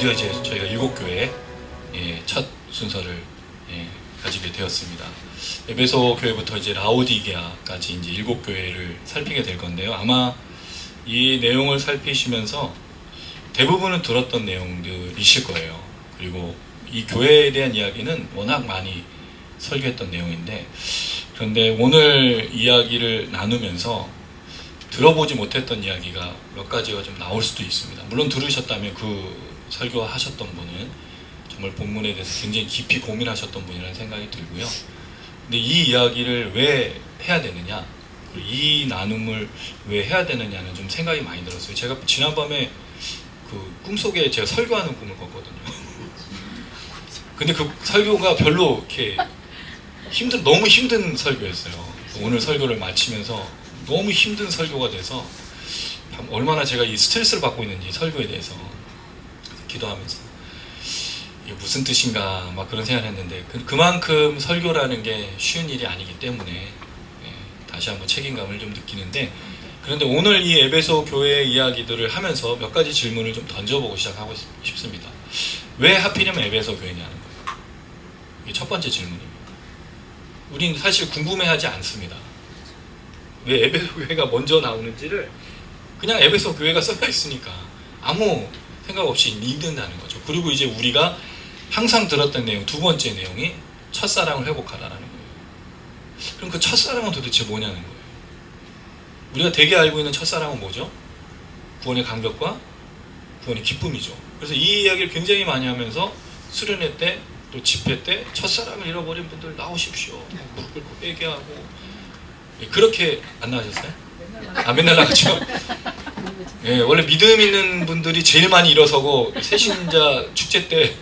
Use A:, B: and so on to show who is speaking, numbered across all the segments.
A: 드디어 이제 저희가 7교회 첫 순서를 가지게 되었습니다. 에베소 교회부터 이제 라오디게아까지 이제 7교회를 살피게 될 건데요. 아마 이 내용을 살피시면서 대부분은 들었던 내용들이실 거예요. 그리고 이 교회에 대한 이야기는 워낙 많이 설교했던 내용인데, 그런데 오늘 이야기를 나누면서 들어보지 못했던 이야기가 몇 가지가 좀 나올 수도 있습니다. 물론 들으셨다면 그 설교하셨던 분은 정말 본문에 대해서 굉장히 깊이 고민하셨던 분이라는 생각이 들고요. 근데 이 이야기를 왜 해야 되느냐, 이 나눔을 왜 해야 되느냐는 좀 생각이 많이 들었어요. 제가 지난밤에 그 꿈속에 제가 설교하는 꿈을 꿨거든요. 근데 그 설교가 별로 이렇게 너무 힘든 설교였어요. 오늘 설교를 마치면서 너무 힘든 설교가 돼서 얼마나 제가 이 스트레스를 받고 있는지 설교에 대해서 기도하면서 이게 무슨 뜻인가 막 그런 생각을 했는데, 그만큼 설교라는 게 쉬운 일이 아니기 때문에 다시 한번 책임감을 좀 느끼는데, 그런데 오늘 이 에베소 교회 이야기들을 하면서 몇 가지 질문을 좀 던져보고 시작하고 싶습니다. 왜 하필이면 에베소 교회냐는 거예요. 이게 첫 번째 질문입니다. 우린 사실 궁금해하지 않습니다. 왜 에베소 교회가 먼저 나오는지를 그냥 에베소 교회가 써져 있으니까 아무 생각 없이 읽는다는 거죠. 그리고 이제 우리가 항상 들었던 내용, 두 번째 내용이 첫사랑을 회복하라는 거예요. 그럼 그 첫사랑은 도대체 뭐냐는 거예요. 우리가 되게 알고 있는 첫사랑은 뭐죠? 구원의 감격과 구원의 기쁨이죠. 그래서 이 이야기를 굉장히 많이 하면서 수련회 때 또 집회 때 첫사랑을 잃어버린 분들 나오십시오. 무릎 꿇고 회개하고. 그렇게 안 나가셨어요? 맨날 나가죠. 원래 믿음 있는 분들이 제일 많이 일어서고 새신자 축제 때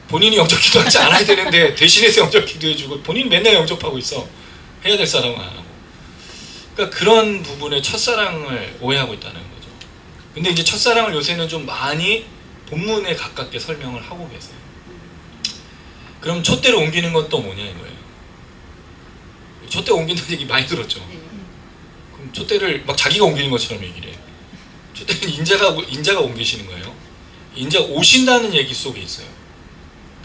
A: 본인이 영접 기도하지 않아야 되는데 대신해서 영접 기도해주고 본인이 맨날 영접하고 있어. 해야 될 사람은 안 하고. 그러니까 그런 부분에 첫사랑을 오해하고 있다는 거죠. 근데 이제 첫사랑을 요새는 좀 많이 본문에 가깝게 설명을 하고 계세요. 그럼 촛대로 옮기는 건 또 뭐냐 이거예요. 촛대 옮긴다는 얘기 많이 들었죠. 그럼 촛대를 막 자기가 옮기는 것처럼 얘기를 해요. 촛대는 인자가 옮기시는 거예요. 인자가 오신다는 얘기 속에 있어요.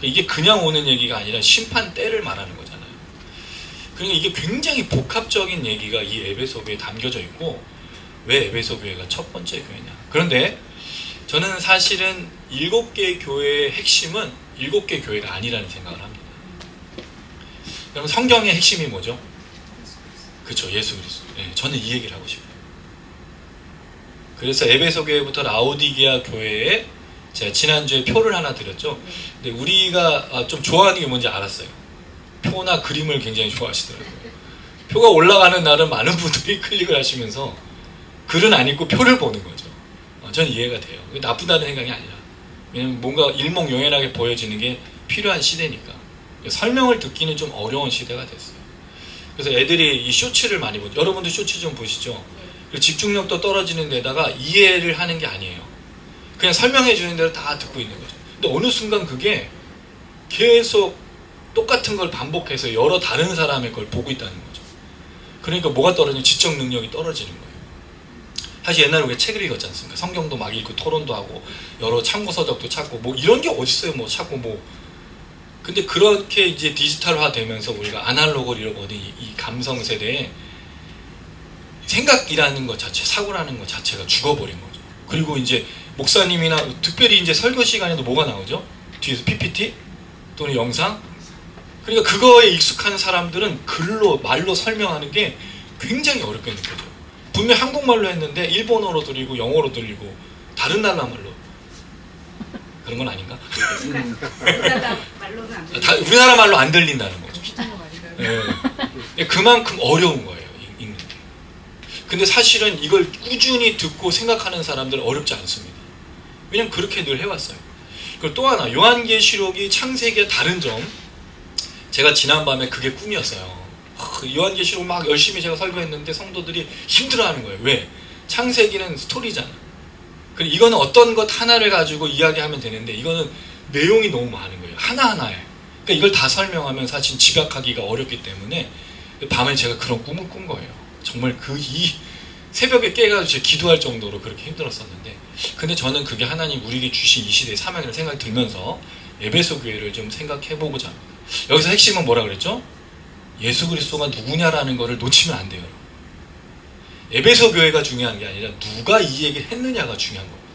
A: 이게 그냥 오는 얘기가 아니라 심판 때를 말하는 거잖아요. 그러니까 이게 굉장히 복합적인 얘기가 이 에베소 교회에 담겨져 있고, 왜 에베소 교회가 첫 번째 교회냐. 그런데 저는 사실은 7개 교회의 핵심은 7개 교회가 아니라는 생각을 합니다. 그럼 성경의 핵심이 뭐죠? 그렇죠, 예수 그리스도. 저는 이 얘기를 하고 싶어요. 그래서 에베소 교회부터 라오디게아 교회에 제가 지난주에 표를 하나 드렸죠. 근데 우리가 좀 좋아하는 게 뭔지 알았어요. 표나 그림을 굉장히 좋아하시더라고요. 표가 올라가는 날은 많은 분들이 클릭을 하시면서 글은 안 읽고 표를 보는 거죠. 저는 이해가 돼요. 나쁘다는 생각이 아니라, 왜냐면 뭔가 일목요연하게 보여지는 게 필요한 시대니까. 설명을 듣기는 좀 어려운 시대가 됐어요. 그래서 애들이 이 쇼츠를 많이 보죠. 여러분도 쇼츠 좀 보시죠. 그리고 집중력도 떨어지는 데다가 이해를 하는 게 아니에요. 그냥 설명해 주는 대로 다 듣고 있는 거죠. 근데 어느 순간 그게 계속 똑같은 걸 반복해서 여러 다른 사람의 걸 보고 있다는 거죠. 그러니까 뭐가 떨어지면 지적 능력이 떨어지는 거예요. 사실 옛날에 우리가 책을 읽었지 않습니까? 성경도 막 읽고 토론도 하고 여러 참고 서적도 찾고 뭐 이런 게 어딨어요. 뭐 찾고 뭐. 근데 그렇게 이제 디지털화 되면서 우리가 아날로그를 잃어버린 이 감성 세대에 생각이라는 것 자체, 사고라는 것 자체가 죽어버린 거죠. 그리고 이제 목사님이나 특별히 이제 설교 시간에도 뭐가 나오죠? 뒤에서 PPT 또는 영상. 그러니까 그거에 익숙한 사람들은 말로 설명하는 게 굉장히 어렵게 느껴져요. 분명 한국말로 했는데 일본어로 들리고 영어로 들리고 다른 나라 말로. 그런 건 아닌가? 우리나라 말로 안 들린다는 거죠. 그만큼 어려운 거예요, 읽는 게. 근데 사실은 이걸 꾸준히 듣고 생각하는 사람들은 어렵지 않습니다. 왜냐면 그렇게 늘 해왔어요. 그리고 또 하나, 요한계시록이 창세기와 다른 점, 제가 지난밤에 그게 꿈이었어요. 요한계시록 막 열심히 제가 설교했는데 성도들이 힘들어하는 거예요. 왜? 창세기는 스토리잖아. 그리고 이거는 어떤 것 하나를 가지고 이야기하면 되는데 이거는 내용이 너무 많은 거예요. 하나하나에. 그러니까 이걸 다 설명하면 사실 집약하기가 어렵기 때문에 밤에 제가 그런 꿈을 꾼 거예요. 정말 새벽에 깨가지고 제가 기도할 정도로 그렇게 힘들었었는데, 근데 저는 그게 하나님 우리에게 주신 이 시대의 사명이라는 생각이 들면서 에베소 교회를 좀 생각해보고자 합니다. 여기서 핵심은 뭐라 그랬죠? 예수 그리스도가 누구냐라는 것을 놓치면 안 돼요. 에베소 교회가 중요한 게 아니라 누가 이 얘기를 했느냐가 중요한 겁니다.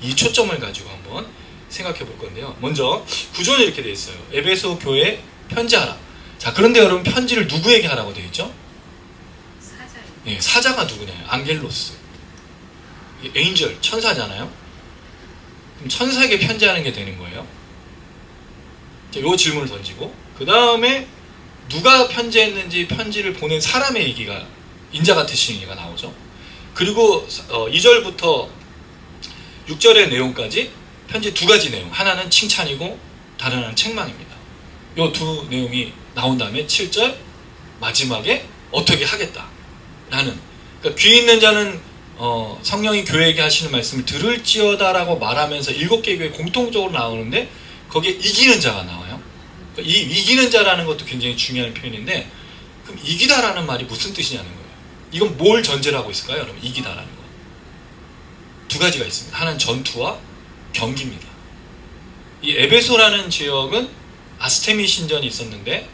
A: 이 초점을 가지고 한번 생각해 볼 건데요. 먼저 구조는 이렇게 되어 있어요. 에베소 교회에 편지하라. 자, 그런데 여러분 편지를 누구에게 하라고 되어 있죠?
B: 사자예요.
A: 네, 사자가 누구냐요? 안겔로스. 에인절, 천사잖아요. 그럼 천사에게 편지하는 게 되는 거예요. 자, 요 질문을 던지고, 그 다음에 누가 편지했는지 편지를 보낸 사람의 얘기가, 인자 같으신 얘기가 나오죠. 그리고 2절부터 6절의 내용까지 편지 두 가지 내용, 하나는 칭찬이고 다른 하나는 책망입니다. 요 두 내용이 나온 다음에 7절 마지막에 어떻게 하겠다라는, 그러니까 귀 있는 자는 성령이 교회에게 하시는 말씀을 들을지어다라고 말하면서 7개 교회 공통적으로 나오는데 거기에 이기는 자가 나와요. 그러니까 이 이기는 자라는 것도 굉장히 중요한 표현인데, 그럼 이기다라는 말이 무슨 뜻이냐는 거예요. 이건 뭘 전제로 하고 있을까요, 여러분? 이기다라는 거. 두 가지가 있습니다. 하나는 전투와 경기입니다. 이 에베소라는 지역은 아스테미 신전이 있었는데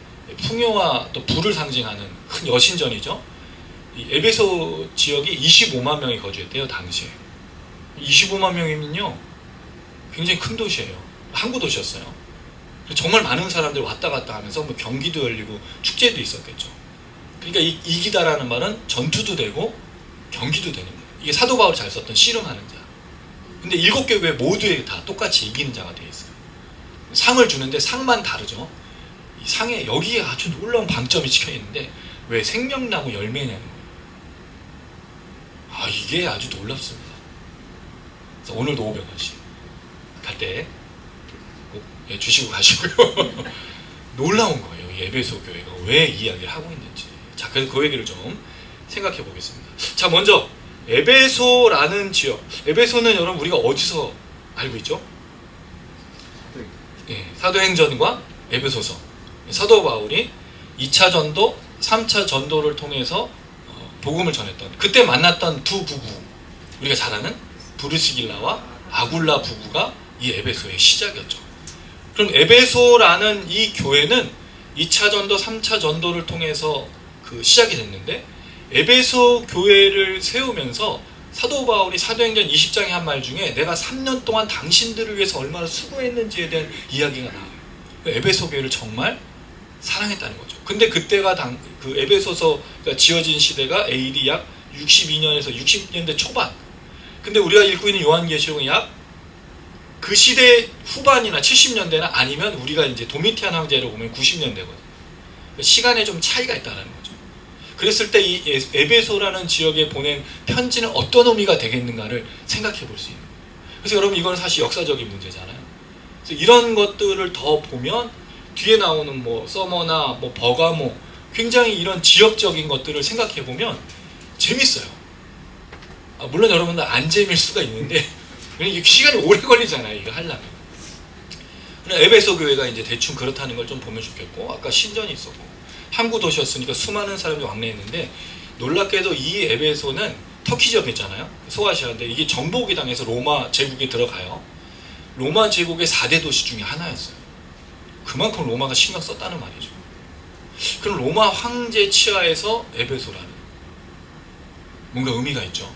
A: 풍요와 또 부를 상징하는 큰 여신전이죠. 이 에베소 지역이 25만 명이 거주했대요, 당시에. 25만 명이면요 굉장히 큰 도시예요. 항구 도시였어요. 정말 많은 사람들이 왔다 갔다 하면서 뭐 경기도 열리고 축제도 있었겠죠. 그러니까 이기다라는 말은 전투도 되고 경기도 되는 거예요. 이게 사도 바울이 잘 썼던 씨름하는 자. 근데 7개 교회 모두에 다 똑같이 이기는 자가 되어 있어요. 상을 주는데 상만 다르죠. 이 상에 여기에 아주 놀라운 방점이 찍혀 있는데 왜 생명나무 열매냐는 거예요. 아, 이게 아주 놀랍습니다. 그래서 오늘도 500원씩 갈 때 꼭 주시고 가시고요. 놀라운 거예요. 이 에베소 교회가 왜 이야기를 하고 있는지. 자, 그래서 그 얘기를 좀 생각해 보겠습니다. 자, 먼저 에베소라는 지역. 에베소는 여러분 우리가 어디서 알고 있죠? 사도행전과 에베소서. 사도 바울이 2차 전도, 3차 전도를 통해서 복음을 전했던, 그때 만났던 두 부부, 우리가 잘 아는 브루스길라와 아굴라 부부가 이 에베소의 시작이었죠. 그럼 에베소라는 이 교회는 2차 전도, 3차 전도를 통해서 그 시작이 됐는데, 에베소 교회를 세우면서 사도 바울이 사도행전 20장에 한 말 중에 내가 3년 동안 당신들을 위해서 얼마나 수고했는지에 대한 이야기가 나와요. 에베소 교회를 정말 사랑했다는 거죠. 근데 그때가 그 에베소서가 지어진 시대가 AD 약 62년에서 60년대 초반. 근데 우리가 읽고 있는 요한계시록은 약 그 시대 후반이나 70년대나 아니면 우리가 이제 도미티안 황제로 보면 90년대거든요. 시간에 좀 차이가 있다는 거죠. 그랬을 때 이 에베소라는 지역에 보낸 편지는 어떤 의미가 되겠는가를 생각해 볼 수 있는 거예요. 그래서 여러분 이건 사실 역사적인 문제잖아요. 그래서 이런 것들을 더 보면 뒤에 나오는 뭐 서머나 뭐 버가모, 굉장히 이런 지역적인 것들을 생각해 보면 재밌어요. 물론 여러분들 안 재미일 수가 있는데 이게 시간이 오래 걸리잖아요, 이거 하려면. 에베소 교회가 이제 대충 그렇다는 걸 좀 보면 좋겠고, 아까 신전이 있었고 항구 도시였으니까 수많은 사람들이 왕래했는데, 놀랍게도 이 에베소는 터키 지역이잖아요, 소아시아인데 이게 정복이 당해서 로마 제국에 들어가요. 로마 제국의 4대 도시 중에 하나였어요. 그만큼 로마가 신경 썼다는 말이죠. 그럼 로마 황제 치하에서 에베소라는 뭔가 의미가 있죠.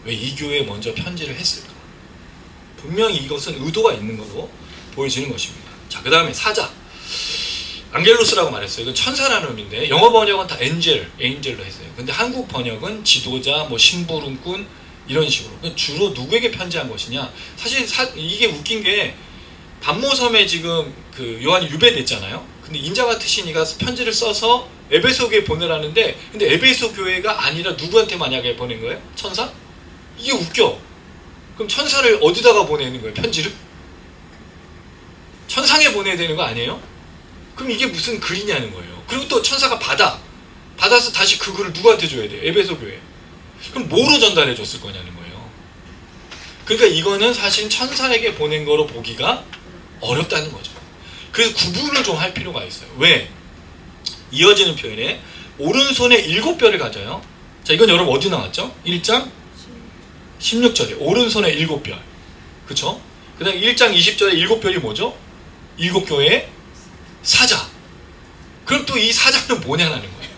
A: 왜 이 교회에 먼저 편지를 했을까? 분명히 이것은 의도가 있는 것으로 보여지는 것입니다. 자, 그 다음에 사자, 안겔로스라고 말했어요. 이건 천사라는 의미인데 영어 번역은 다 에인젤로 했어요. 근데 한국 번역은 지도자, 뭐 심부름꾼 이런 식으로. 주로 누구에게 편지한 것이냐? 사실 이게 웃긴 게 반모섬에 지금 그 요한이 유배됐잖아요. 근데 인자 같으신 이가 편지를 써서 에베소 교회에 보내라는데, 근데 에베소 교회가 아니라 누구한테 만약에 보낸 거예요? 천사? 이게 웃겨. 그럼 천사를 어디다가 보내는 거예요? 편지를? 천상에 보내야 되는 거 아니에요? 그럼 이게 무슨 글이냐는 거예요. 그리고 또 천사가 받아서 다시 그 글을 누구한테 줘야 돼요? 에베소 교회. 그럼 뭐로 전달해 줬을 거냐는 거예요. 그러니까 이거는 사실 천사에게 보낸 거로 보기가 어렵다는 거죠. 그래서 구분을 좀 할 필요가 있어요. 왜? 이어지는 표현에 오른손에 7뼈를 가져요. 자, 이건 여러분 어디 나왔죠? 1장 16절에 오른손에 7별. 그쵸? 그 다음에 1장 20절에 7별이 뭐죠? 7교회의 사자. 그럼 또 이 사자는 뭐냐는 거예요.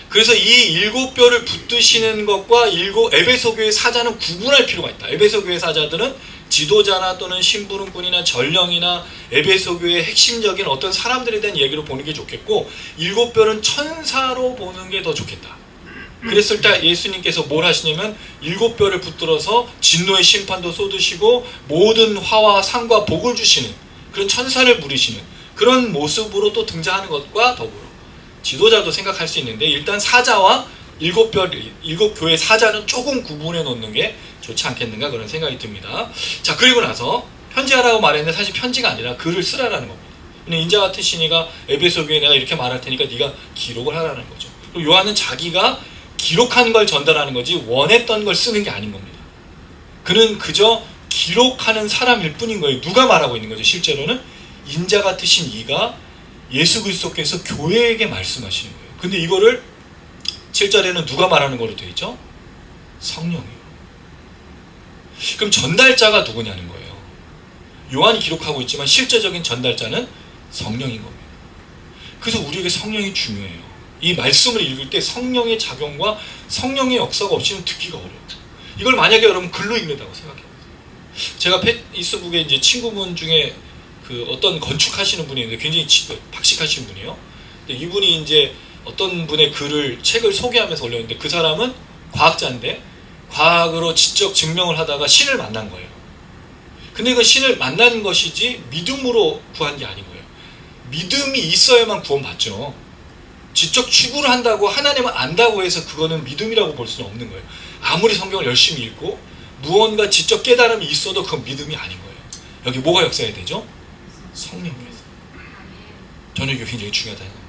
A: 그래서 이 7별을 붙드시는 것과 에베소 교회 사자는 구분할 필요가 있다. 에베소 교회 사자들은 지도자나 또는 심부름꾼이나 전령이나 에베소 교회의 핵심적인 어떤 사람들에 대한 얘기로 보는 게 좋겠고, 7별은 천사로 보는 게 더 좋겠다. 그랬을 때 예수님께서 뭘 하시냐면 7별을 붙들어서 진노의 심판도 쏟으시고 모든 화와 상과 복을 주시는 그런 천사를 부리시는 그런 모습으로 또 등장하는 것과 더불어 지도자도 생각할 수 있는데, 일단 사자와 7교회 사자는 조금 구분해 놓는 게 좋지 않겠는가 그런 생각이 듭니다. 자, 그리고 나서 편지하라고 말했는데 사실 편지가 아니라 글을 쓰라라는 겁니다. 근데 인자 같은 신이가 에베소 교회에 내가 이렇게 말할 테니까 네가 기록을 하라는 거죠. 그리고 요한은 자기가 기록한 걸 전달하는 거지 원했던 걸 쓰는 게 아닌 겁니다. 그는 그저 기록하는 사람일 뿐인 거예요. 누가 말하고 있는 거죠? 실제로는 인자 같으신 이가 예수 그리스도께서 교회에게 말씀하시는 거예요. 근데 이거를 7절에는 누가 말하는 거로 되어 있죠? 성령이에요. 그럼 전달자가 누구냐는 거예요. 요한이 기록하고 있지만 실제적인 전달자는 성령인 겁니다. 그래서 우리에게 성령이 중요해요. 이 말씀을 읽을 때 성령의 작용과 성령의 역사가 없이는 듣기가 어려워요. 이걸 만약에 여러분 글로 읽는다고 생각해보세요. 제가 페이스북에 이제 친구분 중에 그 어떤 건축하시는 분이 있는데 굉장히 박식하시는 분이에요. 근데 이분이 이제 어떤 분의 책을 소개하면서 올렸는데, 그 사람은 과학자인데 과학으로 지적 증명을 하다가 신을 만난 거예요. 근데 그 신을 만난 것이지 믿음으로 구한 게 아닌 거예요. 믿음이 있어야만 구원받죠. 지적 추구를 한다고 하나님을 안다고 해서 그거는 믿음이라고 볼 수는 없는 거예요. 아무리 성경을 열심히 읽고 무언가 지적 깨달음이 있어도 그건 믿음이 아닌 거예요. 여기 뭐가 역사해야 되죠? 성령께서. 저는 이게 굉장히 중요하다는 겁니다.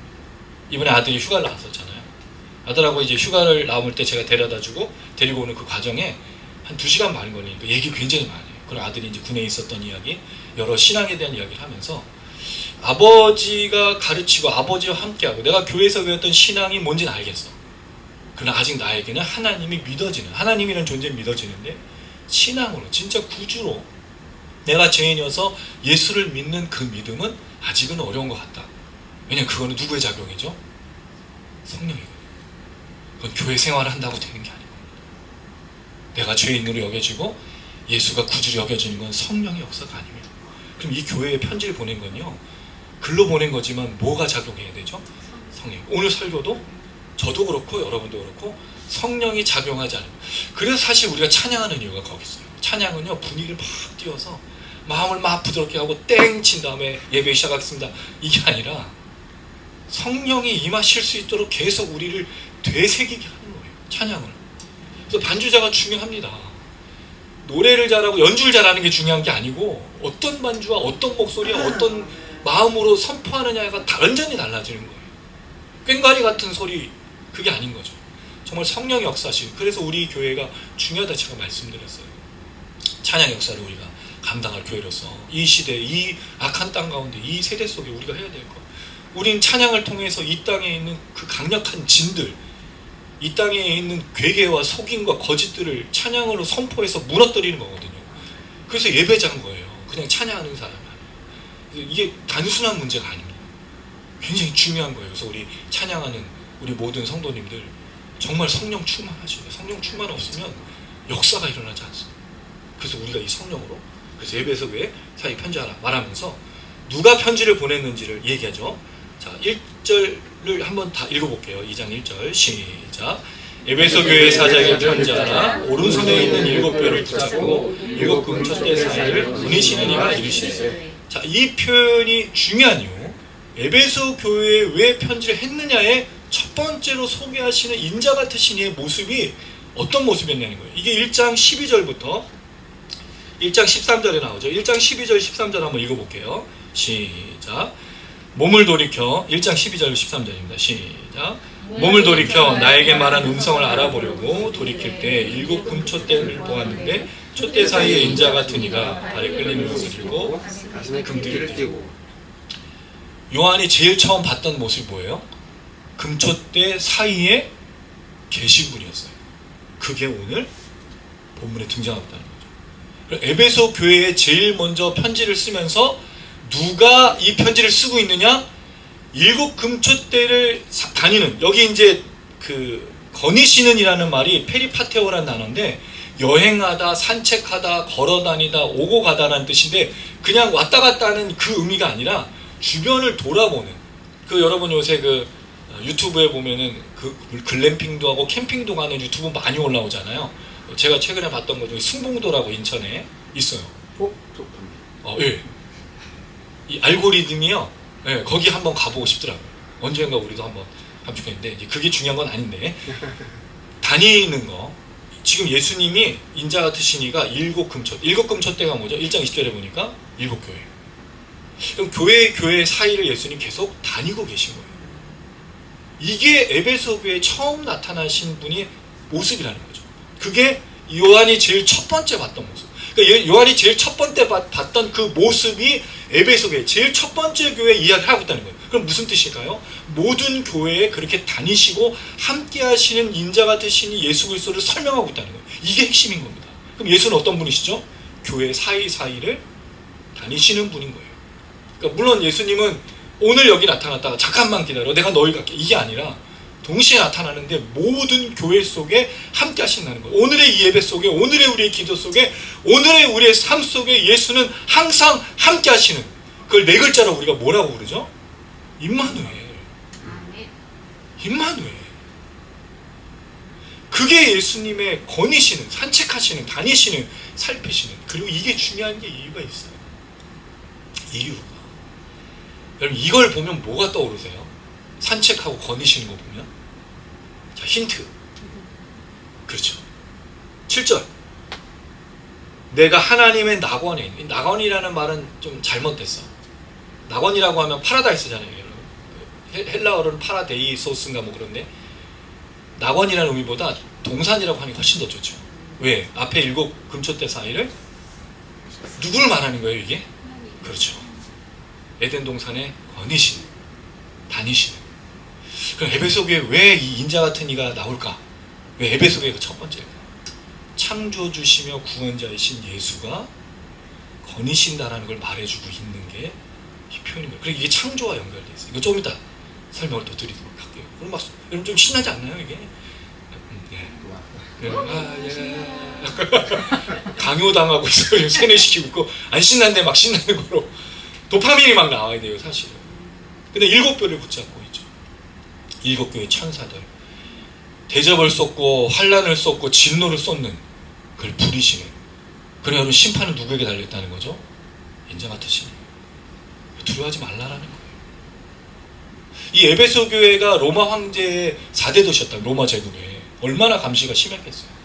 A: 이번에 아들이 휴가를 나왔었잖아요. 아들하고 이제 휴가를 나올 때 제가 데려다주고 데리고 오는 그 과정에 한 2시간 반 걸리니까 얘기 굉장히 많아요. 그리고 아들이 이제 군에 있었던 이야기, 여러 신앙에 대한 이야기를 하면서 아버지가 가르치고 아버지와 함께하고 내가 교회에서 배웠던 신앙이 뭔지는 알겠어. 그러나 아직 나에게는 하나님이 믿어지는, 하나님이라는 존재는 믿어지는데 신앙으로 진짜 구주로 내가 죄인이어서 예수를 믿는 그 믿음은 아직은 어려운 것 같다. 왜냐면 그거는 누구의 작용이죠? 성령이거든요. 그건 교회 생활을 한다고 되는 게 아니고, 내가 죄인으로 여겨지고 예수가 구주로 여겨지는 건 성령의 역사가 아닙니다. 그럼 이 교회에 편지를 보낸 건요, 글로 보낸 거지만 뭐가 작용해야 되죠? 성령. 오늘 설교도 저도 그렇고 여러분도 그렇고 성령이 작용하지 않으면. 그래서 사실 우리가 찬양하는 이유가 거기 있어요. 찬양은요, 분위기를 막 띄워서 마음을 막 부드럽게 하고 땡 친 다음에 예배 시작하겠습니다, 이게 아니라 성령이 임하실 수 있도록 계속 우리를 되새기게 하는 거예요, 찬양을. 그래서 반주자가 중요합니다. 노래를 잘하고 연주를 잘하는 게 중요한 게 아니고 어떤 반주와 어떤 목소리와 어떤 마음으로 선포하느냐가 완전히 달라지는 거예요. 꽹과리 같은 소리, 그게 아닌 거죠. 정말 성령의 역사실. 그래서 우리 교회가 중요하다 제가 말씀드렸어요. 찬양 역사를 우리가 감당할 교회로서 이 시대, 이 악한 땅 가운데 이 세대 속에 우리가 해야 될 것. 우린 찬양을 통해서 이 땅에 있는 그 강력한 진들, 이 땅에 있는 괴계와 속임과 거짓들을 찬양으로 선포해서 무너뜨리는 거거든요. 그래서 예배자인 거예요. 그냥 찬양하는 사람이 아니에요. 이게 단순한 문제가 아닙니다. 굉장히 중요한 거예요. 그래서 우리 찬양하는 우리 모든 성도님들 정말 성령 충만하셔야 돼요. 성령 충만 없으면 역사가 일어나지 않습니다. 그래서 우리가 이 성령으로, 그래서 예배에서 왜 사이 편지하라 말하면서 누가 편지를 보냈는지를 얘기하죠. 자, 1절을 한번 다 읽어볼게요. 2장 1절 시작. 에베소 교회 사자에게 편지하라. 오른손에 있는 7별을 붙잡고 7 금초대 사이를 보내시는 이가 이르시되. 자, 이 표현이 중요한 이유, 에베소 교회에 왜 편지를 했느냐에 첫 번째로 소개하시는 인자 같으신 이의 모습이 어떤 모습이었냐는 거예요. 이게 1장 12절부터 1장 13절에 나오죠. 1장 12절 13절 한번 읽어볼게요. 시작. 몸을 돌이켜, 1장 12절 13절입니다. 시작. 몸을 돌이켜 나에게 말한 음성을 알아보려고 돌이킬 때 7 금촛대를 보았는데 촛대 사이에 인자 같은 이가 발에 끌리는 것을 들고
C: 가슴에 금띠를 띠고.
A: 요한이 제일 처음 봤던 모습이 뭐예요? 금촛대 사이에 계신 분이었어요. 그게 오늘 본문에 등장하고 있다는 거죠. 에베소 교회에 제일 먼저 편지를 쓰면서 누가 이 편지를 쓰고 있느냐? 7 금초대를 다니는, 여기 이제 그 거니시는이라는 말이 페리파테오라는 단어인데 여행하다, 산책하다, 걸어다니다, 오고 가다라는 뜻인데 그냥 왔다 갔다 하는 그 의미가 아니라 주변을 돌아보는, 그 여러분 요새 그 유튜브에 보면은 그 글램핑도 하고 캠핑도 가는 유튜브 많이 올라오잖아요. 제가 최근에 봤던 것 중에 승봉도라고 인천에 있어요. 예. 이 알고리즘이요. 예, 거기 한번 가보고 싶더라고요. 언젠가 우리도 한번 가면 좋겠는데 이제 그게 중요한 건 아닌데 다니는 거. 지금 예수님이 인자 같으시니가 7 금초. 7 금초대가 뭐죠? 1장 20절에 보니까 7 교회. 그럼 교회 사이를 예수님 계속 다니고 계신 거예요. 이게 에베소 교회에 처음 나타나신 분이 모습이라는 거죠. 그게 요한이 제일 첫 번째 봤던 모습. 그러니까 요한이 제일 첫 번째 봤던 그 모습이 에베소 교회, 제일 첫 번째 교회 이야기를 하고 있다는 거예요. 그럼 무슨 뜻일까요? 모든 교회에 그렇게 다니시고 함께 하시는 인자 같으신 예수 그리스도를 설명하고 있다는 거예요. 이게 핵심인 겁니다. 그럼 예수는 어떤 분이시죠? 교회 사이사이를 다니시는 분인 거예요. 그러니까 물론 예수님은 오늘 여기 나타났다가 잠깐만 기다려 내가 너희 갈게 이게 아니라 동시에 나타나는데 모든 교회 속에 함께 하신다는 거예요. 오늘의 이 예배 속에, 오늘의 우리의 기도 속에, 오늘의 우리의 삶 속에 예수는 항상 함께 하시는, 그걸 4글자로 우리가 뭐라고 부르죠? 임마누엘. 임마누엘. 그게 예수님의 거니시는, 산책하시는, 다니시는, 살피시는, 그리고 이게 중요한 게 이유가 있어요. 이유가. 여러분 이걸 보면 뭐가 떠오르세요? 산책하고 거니시는 거 보면? 자, 힌트. 그렇죠. 7절. 내가 하나님의 낙원에 있는, 낙원이라는 말은 좀 잘못됐어. 낙원이라고 하면 파라다이스잖아요, 여러분. 헬라어로는 파라데이소스인가 뭐 그런데 낙원이라는 의미보다 동산이라고 하는 게 훨씬 더 좋죠. 왜? 앞에 7 금초대 사이를 누구를 말하는 거예요, 이게? 그렇죠. 에덴 동산에 거니시는, 다니시는. 그럼 에베소 교회에 왜 이 인자 같은 이가 나올까? 왜 에베소 교회가 첫 번째일까? 창조주시며 구원자이신 예수가 거니신다라는 걸 말해주고 있는 게 이 표현인 거예요. 그리고 이게 창조와 연결되어 있어요. 이거 조금 이따 설명을 더 드리도록 할게요. 그럼 막 여러분 좀 신나지 않나요, 이게? 네. 예. 강요당하고 있어요. 세뇌시키고 있고 안 신난데 막 신나는 거로 도파민이 막 나와야 돼요, 사실은. 근데 7교를 붙잡고 있죠. 7교의 천사들. 대접을 쏟고 환란을 쏟고 진노를 쏟는 그걸 부리시는. 그래 여러분 심판은 누구에게 달렸다는 거죠? 인자 같으시니. 두려워하지 말라라는 거예요. 이 에베소 교회가 로마 황제의 4대 도시였다. 로마 제국에. 얼마나 감시가 심했겠어요.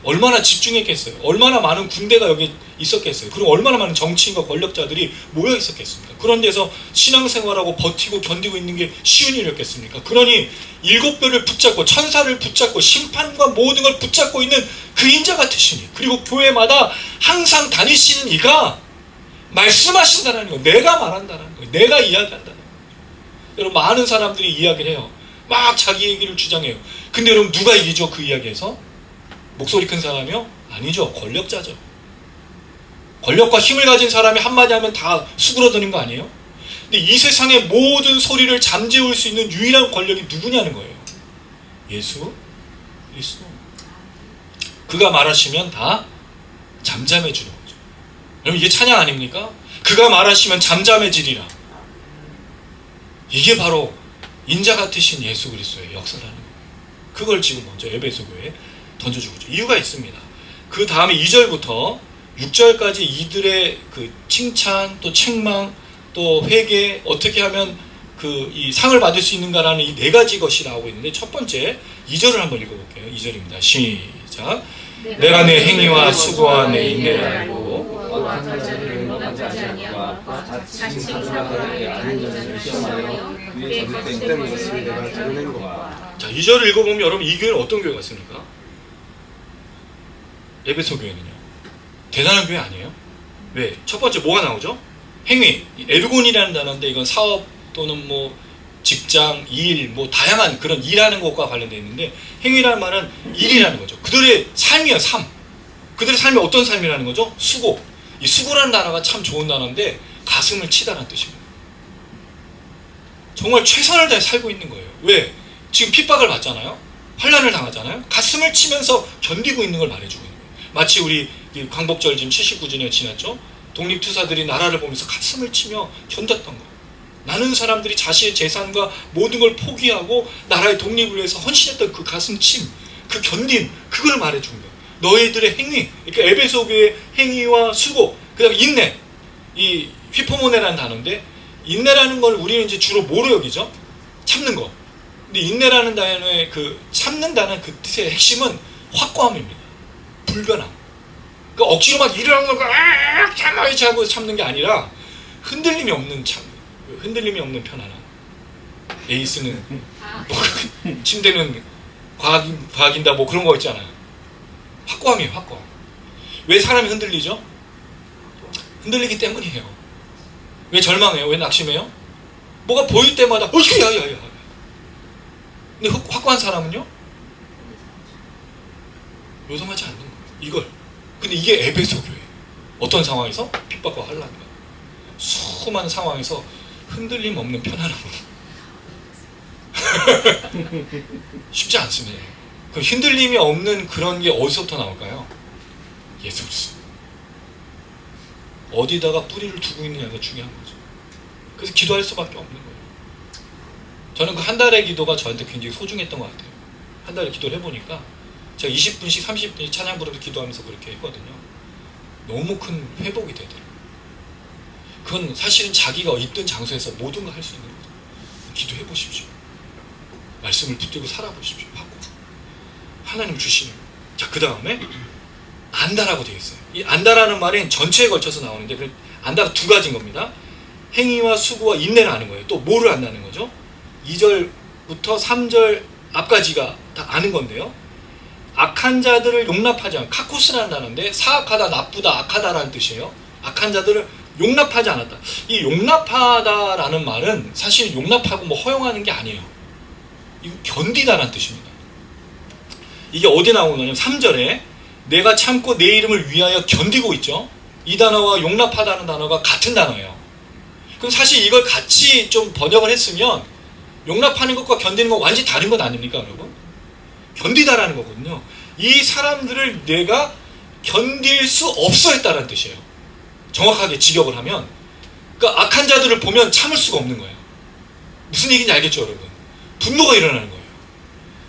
A: 얼마나 집중했겠어요. 얼마나 많은 군대가 여기 있었겠어요. 그리고 얼마나 많은 정치인과 권력자들이 모여 있었겠습니까. 그런 데서 신앙생활하고 버티고 견디고 있는 게 쉬운 일이었겠습니까. 그러니 7뼈를 붙잡고 천사를 붙잡고 심판과 모든 걸 붙잡고 있는 그 인자 같으시니, 그리고 교회마다 항상 다니시는 이가 말씀하신다는 거예요. 내가 말한다는 거예요. 내가 이야기한다는 거예요. 여러분 많은 사람들이 이야기를 해요. 막 자기 얘기를 주장해요. 근데 여러분 누가 이기죠? 그 이야기에서? 목소리 큰 사람이요? 아니죠. 권력자죠. 권력과 힘을 가진 사람이 한마디 하면 다 수그러드는 거 아니에요? 근데 이 세상의 모든 소리를 잠재울 수 있는 유일한 권력이 누구냐는 거예요. 예수 그리스도. 그가 말하시면 다 잠잠해지는 거죠. 여러분 이게 찬양 아닙니까? 그가 말하시면 잠잠해지리라. 이게 바로 인자 같으신 예수 그리스도의 역사라는 거예요. 그걸 지금 먼저 에베소 교회에 던져주고 있죠. 이유가 있습니다. 그 다음에 2절부터 6절까지 이들의 그 칭찬, 또 책망, 또 회개, 어떻게 하면 그 이 상을 받을 수 있는가라는 이 4가지 것이 나오고 있는데, 첫 번째 2절을 한번 읽어볼게요. 2절입니다. 시작. 내가 내 행위와 수고와 내 인내를 알고 자, 2절을 읽어보면 여러분 이 교회는 어떤 교회 같습니까? 에베소 교회는요. 대단한 교회 아니에요? 왜? 첫 번째 뭐가 나오죠? 행위. 에르곤이라는 단어인데 이건 사업 또는 뭐 직장, 일, 뭐 다양한 그런 일하는 것과 관련되어 있는데 행위라는 말은 일이라는 거죠. 그들의 삶이에요, 삶. 그들의 삶이 어떤 삶이라는 거죠? 수고. 이 수고라는 단어가 참 좋은 단어인데 가슴을 치다라는 뜻입니다. 정말 최선을 다해 살고 있는 거예요. 왜? 지금 핍박을 받잖아요. 환난을 당하잖아요. 가슴을 치면서 견디고 있는 걸 말해주고 있는 거예요. 마치 우리 광복절 지금 79주년 지났죠. 독립투사들이 나라를 보면서 가슴을 치며 견뎠던 거예요. 많은 사람들이 자신의 재산과 모든 걸 포기하고 나라의 독립을 위해서 헌신했던 그 가슴침, 그 견딤, 그걸 말해준 거예요. 너희들의 행위, 그러니까 에베소 교회의 행위와 수고, 그 다음에 인내. 이 휘포모네라는 단어인데 인내라는 걸 우리는 이제 주로 뭐로 여기죠? 참는 거. 근데 인내라는 단어의 그 참는다는 그 뜻의 핵심은 확고함입니다. 불변함. 그러니까 억지로 막 일어나는 걸 참아야지 하고 참는 게 아니라 흔들림이 없는 참, 흔들림이 없는 편안함. 에이스는 뭐 침대는 과학인다 뭐 그런 거 있잖아요. 확고함이에요, 확고함. 왜 사람이 흔들리죠? 흔들리기 때문이에요. 왜 절망해요? 왜 낙심해요? 뭐가 보일 때마다 어휴 야야야. 근데 확고한 사람은요? 요동하지 않는 거예요. 이걸. 근데 이게 에베소 교회. 어떤 상황에서? 핍박과 환난과 수많은 상황에서 흔들림 없는 편안함으로. 쉽지 않습니다. 그 흔들림이 없는 그런 게 어디서부터 나올까요? 예수 그리스도. 어디다가 뿌리를 두고 있느냐가 중요한 거죠. 그래서 기도할 수밖에 없는 거예요. 저는 그 한 달의 기도가 저한테 굉장히 소중했던 것 같아요. 한 달에 기도를 해보니까 제가 20분씩 30분씩 찬양 부르면서 기도하면서 그렇게 했거든요. 너무 큰 회복이 되더라고요. 그건 사실은 자기가 있던 장소에서 모든 걸 할 수 있는 거죠. 기도해 보십시오. 말씀을 붙들고 살아보십시오. 하고 하나님 주시는. 자, 그 다음에 안다라고 되어 있어요. 이 안다라는 말은 전체에 걸쳐서 나오는데 그 안다가 두 가지인 겁니다. 행위와 수고와 인내를 아는 거예요. 또 뭐를 안다는 거죠? 2절부터 3절 앞까지가 다 아는 건데요. 악한 자들을 용납하지 않아. 카코스라는 단어인데 사악하다, 나쁘다, 악하다라는 뜻이에요. 악한 자들을 용납하지 않았다. 이 용납하다라는 말은 사실 용납하고 뭐 허용하는 게 아니에요. 이거 견디다라는 뜻입니다. 이게 어디 나오는 거냐면 3절에 내가 참고 내 이름을 위하여 견디고 있죠. 이 단어와 용납하다는 단어가 같은 단어예요. 그럼 사실 이걸 같이 좀 번역을 했으면 용납하는 것과 견디는 건 완전히 다른 것 아닙니까, 여러분? 견디다라는 거거든요. 이 사람들을 내가 견딜 수 없어 했다라는 뜻이에요. 정확하게 직역을 하면. 그러니까 악한 자들을 보면 참을 수가 없는 거예요. 무슨 얘기인지 알겠죠, 여러분? 분노가 일어나는 거예요.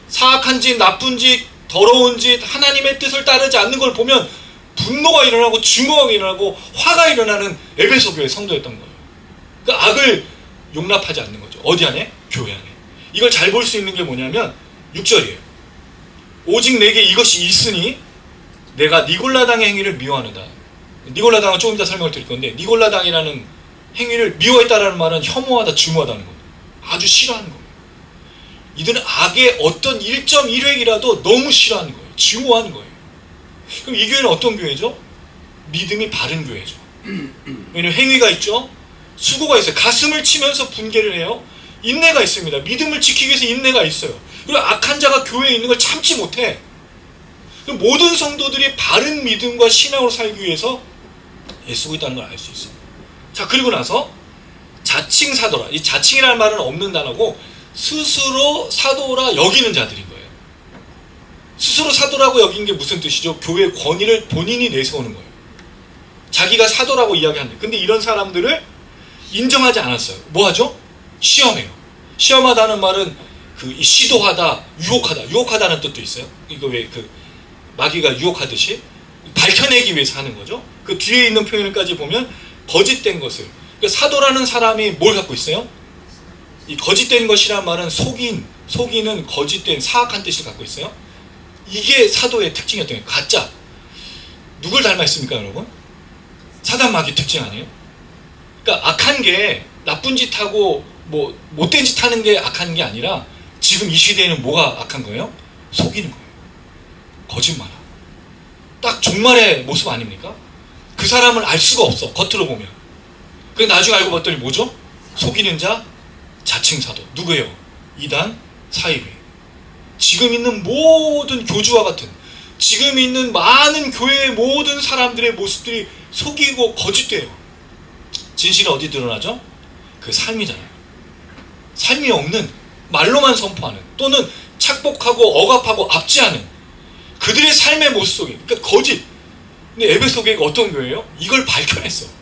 A: 사악한 짓, 나쁜 짓, 더러운 짓, 하나님의 뜻을 따르지 않는 걸 보면 분노가 일어나고 증오가 일어나고 화가 일어나는 에베소 교회 성도였던 거예요. 그 악을 용납하지 않는 거죠. 어디 안에? 교회 안에. 이걸 잘 볼 수 있는 게 뭐냐면 6절이에요. 오직 내게 이것이 있으니 내가 니골라당의 행위를 미워하는다. 니골라당은 조금 이따 설명을 드릴 건데 니골라당이라는 행위를 미워했다라는 말은 혐오하다, 증오하다는 거예요. 아주 싫어하는 거예요. 이들은 악의 어떤 1.1획이라도 너무 싫어하는 거예요. 증오하는 거예요. 그럼 이 교회는 어떤 교회죠? 믿음이 바른 교회죠. 왜냐하면 행위가 있죠. 수고가 있어요. 가슴을 치면서 분개를 해요. 인내가 있습니다. 믿음을 지키기 위해서 인내가 있어요. 그리고 악한 자가 교회에 있는 걸 참지 못해. 그럼 모든 성도들이 바른 믿음과 신앙으로 살기 위해서 애쓰고 있다는 걸 알 수 있어요. 자, 그리고 나서 자칭 사도라. 이 자칭이라는 말은 없는 단어고 스스로 사도라 여기는 자들인 거예요. 스스로 사도라고 여긴 게 무슨 뜻이죠? 교회의 권위를 본인이 내세우는 거예요. 자기가 사도라고 이야기하는데 근데 이런 사람들을 인정하지 않았어요. 뭐 하죠? 시험해요. 시험하다는 말은 그 시도하다, 유혹하다. 유혹하다는 뜻도 있어요. 이거 왜 그 마귀가 유혹하듯이 밝혀내기 위해서 하는 거죠. 그 뒤에 있는 표현까지 보면 거짓된 것을. 그러니까 사도라는 사람이 뭘 갖고 있어요? 이 거짓된 것이란 말은 속이는 거짓된 사악한 뜻을 갖고 있어요. 이게 사도의 특징이었던 거예요. 가짜. 누굴 닮아있습니까, 여러분? 사단 마귀 특징 아니에요? 그러니까 악한 게 나쁜 짓 하고 뭐 못된 짓 하는 게 악한 게 아니라 지금 이 시대에는 뭐가 악한 거예요? 속이는 거예요. 거짓말. 딱 종말의 모습 아닙니까? 그 사람을 알 수가 없어. 겉으로 보면. 그 나중에 알고 봤더니 뭐죠? 속이는 자, 4층 사도. 누구예요? 이단 사이비. 지금 있는 모든 교주와 같은, 지금 있는 많은 교회의 모든 사람들의 모습들이 속이고 거짓돼요. 진실은 어디 드러나죠? 그 삶이잖아요. 삶이 없는, 말로만 선포하는, 또는 착복하고 억압하고 압제하는 그들의 삶의 모습 속에, 그러니까 거짓. 근데 에베소 교회가 어떤 교회예요? 이걸 밝혀냈어.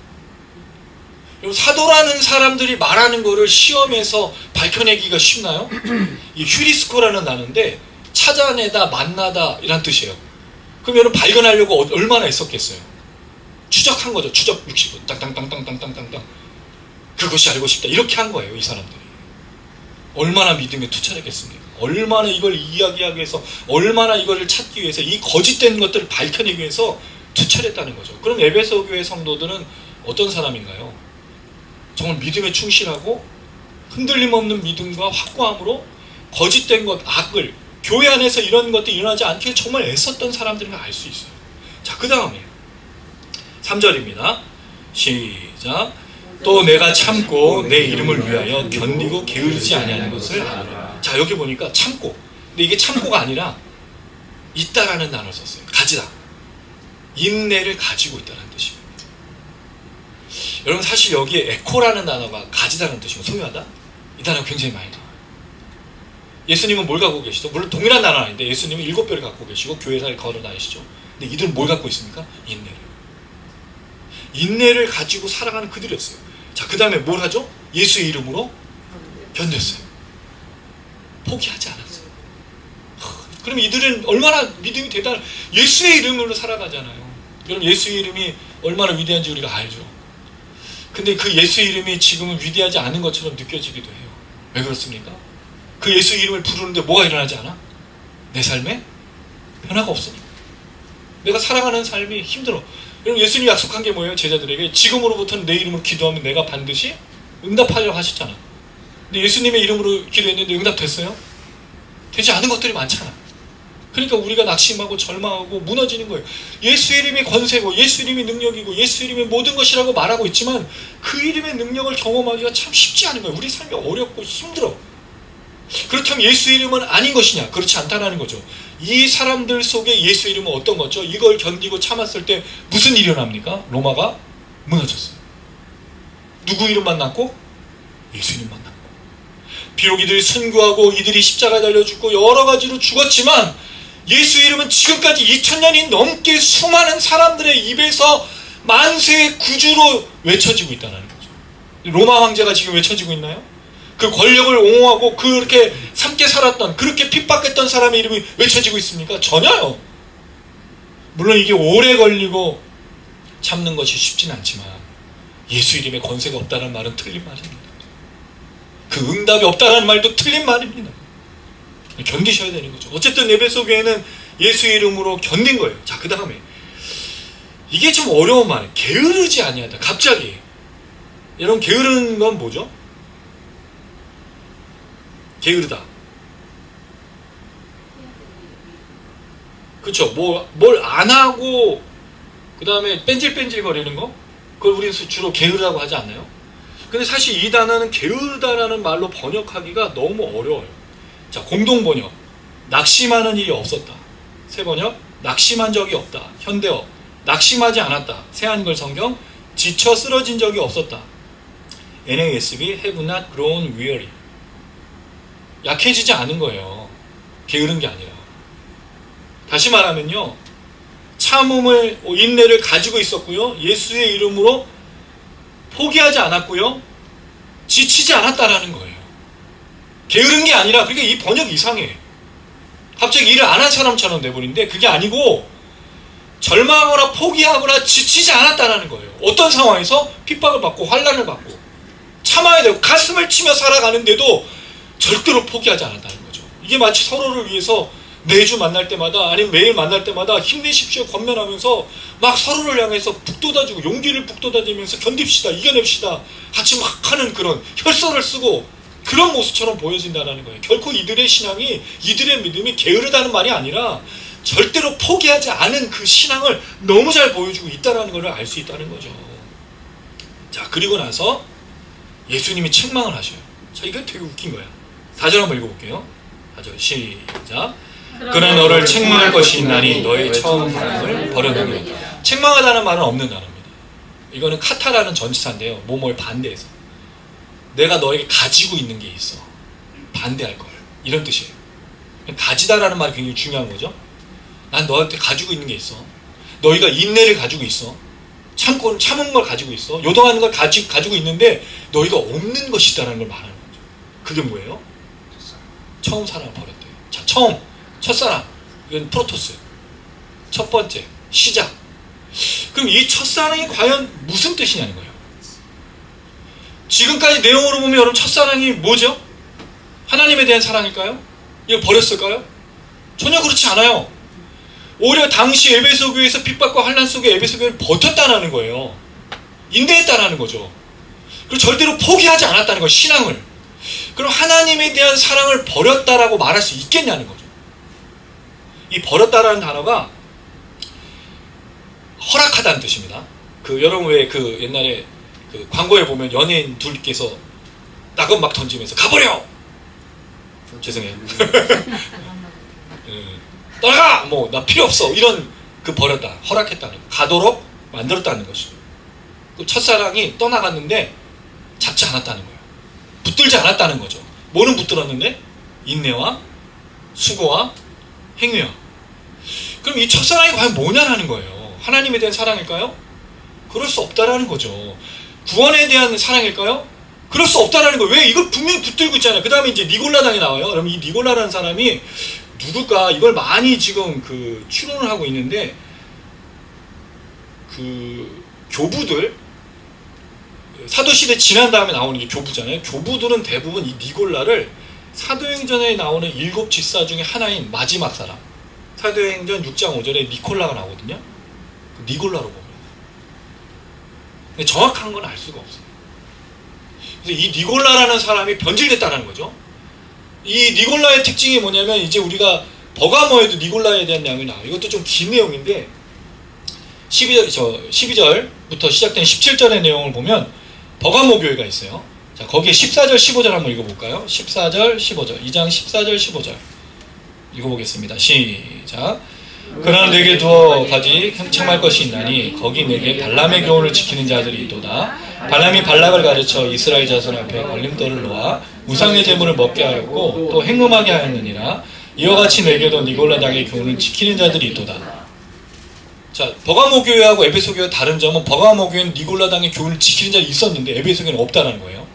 A: 사도라는 사람들이 말하는 거를 시험에서 밝혀내기가 쉽나요? 이 휴리스코라는 단어인데 찾아내다, 만나다 이란 뜻이에요. 그럼 여러분 발견하려고 얼마나 애썼겠어요? 추적한 거죠. 추적 60분. 땅땅땅땅땅땅땅. 그것이 알고 싶다. 이렇게 한 거예요, 이 사람들이. 얼마나 믿음에 투철했겠습니까? 얼마나 이걸 이야기하기 위해서, 얼마나 이거를 찾기 위해서, 이 거짓된 것들을 밝혀내기 위해서 투철했다는 거죠. 그럼 에베소 교회 성도들은 어떤 사람인가요? 정말 믿음에 충실하고 흔들림 없는 믿음과 확고함으로 거짓된 것, 악을, 교회 안에서 이런 것들이 일어나지 않게 정말 애썼던 사람들을 알 수 있어요. 자, 그 다음에 3절입니다. 시작. 또 내가 참고 내 이름을 위하여 견디고 게으르지 아니하는 것을 아노라. 자, 여기 보니까 참고. 근데 이게 참고가 아니라 있다라는 단어를 썼어요. 가지다. 인내를 가지고 있다는 뜻입니다. 여러분, 사실 여기에 에코라는 단어가 가지다는 뜻이고 소유하다? 이 단어가 굉장히 많이 나와요. 예수님은 뭘 갖고 계시죠? 물론 동일한 단어는 아닌데 예수님은 7배를 갖고 계시고 교회사를 걸어 다니시죠. 근데 이들은 뭘 갖고 있습니까? 인내를. 인내를 가지고 살아가는 그들이었어요. 자, 그 다음에 뭘 하죠? 예수의 이름으로 견뎠어요. 포기하지 않았어요. 그럼 이들은 얼마나 믿음이 대단한, 예수의 이름으로 살아가잖아요. 여러분, 예수의 이름이 얼마나 위대한지 우리가 알죠. 근데 그 예수의 이름이 지금은 위대하지 않은 것처럼 느껴지기도 해요. 왜 그렇습니까? 그 예수의 이름을 부르는데 뭐가 일어나지 않아? 내 삶에 변화가 없으니까. 내가 살아가는 삶이 힘들어. 여러분, 예수님이 약속한 게 뭐예요? 제자들에게 지금으로부터는 내 이름으로 기도하면 내가 반드시 응답하려고 하셨잖아. 근데 예수님의 이름으로 기도했는데 응답됐어요? 되지 않은 것들이 많잖아. 그러니까 우리가 낙심하고 절망하고 무너지는 거예요. 예수 이름이 권세고 예수 이름이 능력이고 예수 이름이 모든 것이라고 말하고 있지만 그 이름의 능력을 경험하기가 참 쉽지 않은 거예요. 우리 삶이 어렵고 힘들어. 그렇다면 예수 이름은 아닌 것이냐? 그렇지 않다는 거죠. 이 사람들 속에 예수 이름은 어떤 거죠? 이걸 견디고 참았을 때 무슨 일이 일어납니까? 로마가 무너졌어요. 누구 이름만 남고? 예수 이름만 남고. 비록 이들이 순교하고 이들이 십자가에 달려 죽고 여러 가지로 죽었지만 예수 이름은 지금까지 2000년이 넘게 수많은 사람들의 입에서 만세의 구주로 외쳐지고 있다는 거죠. 로마 황제가 지금 외쳐지고 있나요? 그 권력을 옹호하고 그렇게 함께 살았던, 그렇게 핍박했던 사람의 이름이 외쳐지고 있습니까? 전혀요. 물론 이게 오래 걸리고 참는 것이 쉽지는 않지만 예수 이름에 권세가 없다는 말은 틀린 말입니다. 그 응답이 없다는 말도 틀린 말입니다. 견디셔야 되는 거죠. 어쨌든 에베소 교회는 예수 이름으로 견딘 거예요. 자, 그 다음에 이게 좀 어려운 말이에요. 게으르지 아니하다. 갑자기 여러분, 게으른 건 뭐죠? 게으르다. 그렇죠. 뭘 안 하고 그 다음에 뺀질뺀질 거리는 거, 그걸 우리는 주로 게으르다고 하지 않나요? 근데 사실 이 단어는 게으르다라는 말로 번역하기가 너무 어려워요. 자, 공동 번역, 낙심하는 일이 없었다. 새 번역, 낙심한 적이 없다. 현대어, 낙심하지 않았다. 새 한글 성경, 지쳐 쓰러진 적이 없었다. NASB, have not grown weary. 약해지지 않은 거예요. 게으른 게 아니라. 다시 말하면요, 참음을, 인내를 가지고 있었고요, 예수의 이름으로 포기하지 않았고요, 지치지 않았다라는 거예요. 게으른 게 아니라, 그러니까 이 번역이 이상해. 갑자기 일을 안 한 사람처럼 내버린데 그게 아니고 절망하거나 포기하거나 지치지 않았다라는 거예요. 어떤 상황에서 핍박을 받고 환난을 받고 참아야 되고 가슴을 치며 살아가는데도 절대로 포기하지 않았다는 거죠. 이게 마치 서로를 위해서 매주 만날 때마다, 아니면 매일 만날 때마다 힘내십시오 권면하면서 막 서로를 향해서 북돋아주고 용기를 북돋아주면서 견딥시다, 이겨냅시다 같이 막 하는 그런 혈서를 쓰고 그런 모습처럼 보여진다는 거예요. 결코 이들의 신앙이, 이들의 믿음이 게으르다는 말이 아니라 절대로 포기하지 않은 그 신앙을 너무 잘 보여주고 있다는 걸 알 수 있다는 거죠. 자, 그리고 나서 예수님이 책망을 하셔요. 자, 이거 되게 웃긴 거야. 4절 한번 읽어볼게요. 4절 시작. 그러나 너를 책망할 것이 있나니 너의 처음 사랑을 버려두리라. 책망하다는 말은 없는 단어입니다. 이거는 카타라는 전치사인데요. 뭐뭐에 반대해서. 내가 너에게 가지고 있는 게 있어. 반대할 걸. 이런 뜻이에요. 가지다라는 말이 굉장히 중요한 거죠. 난 너한테 가지고 있는 게 있어. 너희가 인내를 가지고 있어. 참은 걸 가지고 있어. 요동하는 걸 가지고 있는데 너희가 없는 것이다라는 걸 말하는 거죠. 그게 뭐예요? 처음 사랑을 버렸대요. 자, 처음, 첫사랑. 이건 프로토스. 첫 번째, 시작. 그럼 이 첫사랑이 과연 무슨 뜻이냐는 거예요. 지금까지 내용으로 보면 여러분 첫사랑이 뭐죠? 하나님에 대한 사랑일까요? 이걸 버렸을까요? 전혀 그렇지 않아요. 오히려 당시 에베소 교회에서 핍박과 환난 속에 에베소 교회를 버텼다는 거예요. 인내했다는 거죠. 그리고 절대로 포기하지 않았다는 거예요. 신앙을. 그럼 하나님에 대한 사랑을 버렸다라고 말할 수 있겠냐는 거죠. 이 버렸다라는 단어가 허락하다는 뜻입니다. 여러분 왜 옛날에 광고에 보면 연예인 둘께서 낙엽 막 던지면서 가버려! 죄송해요. 떠나가! 뭐 나 필요 없어! 이런 버렸다. 허락했다는 거. 가도록 만들었다는 것이죠. 첫사랑이 떠나갔는데 잡지 않았다는 거예요. 붙들지 않았다는 거죠. 뭐는 붙들었는데? 인내와 수고와 행위와. 그럼 이 첫사랑이 과연 뭐냐라는 거예요. 하나님에 대한 사랑일까요? 그럴 수 없다라는 거죠. 구원에 대한 사랑일까요? 그럴 수 없다라는 거예요. 왜? 이걸 분명히 붙들고 있잖아요. 그 다음에 이제 니골라당이 나와요. 그럼 이 니골라라는 사람이 누굴까? 이걸 많이 지금 추론을 하고 있는데 교부들, 사도시대 지난 다음에 나오는 게 교부잖아요. 교부들은 대부분 이 니골라를 사도행전에 나오는 7 집사 중에 하나인 마지막 사람, 사도행전 6장 5절에 니콜라가 나오거든요. 니골라로 봅니다. 근데 정확한 건 알 수가 없어요. 그래서 이 니골라라는 사람이 변질됐다는 거죠. 이 니골라의 특징이 뭐냐면 이제 우리가 버가모에도 니골라에 대한 내용이 나와요. 이것도 좀 긴 내용인데 12절부터 시작된 17절의 내용을 보면 버가모 교회가 있어요. 자, 거기에 14절 15절 한번 읽어볼까요? 14절 15절 2장 14절 15절 읽어보겠습니다. 시작. 그러나 내게 두어 가지 행청할 것이 있나니 거기 내게 발람의 교훈을 지키는 자들이 있도다. 발람이 발락을 가르쳐 이스라엘 자손 앞에 걸림돌을 놓아 우상의 제물을 먹게 하였고 또 행음하게 하였느니라. 이와 같이 내게도 니골라 당의 교훈을 지키는 자들이 있도다. 자, 버가모 교회하고 에베소 교회 다른 점은 버가모 교회는 니골라 당의 교훈을 지키는 자들이 있었는데 에베소 교회는 없다는 거예요.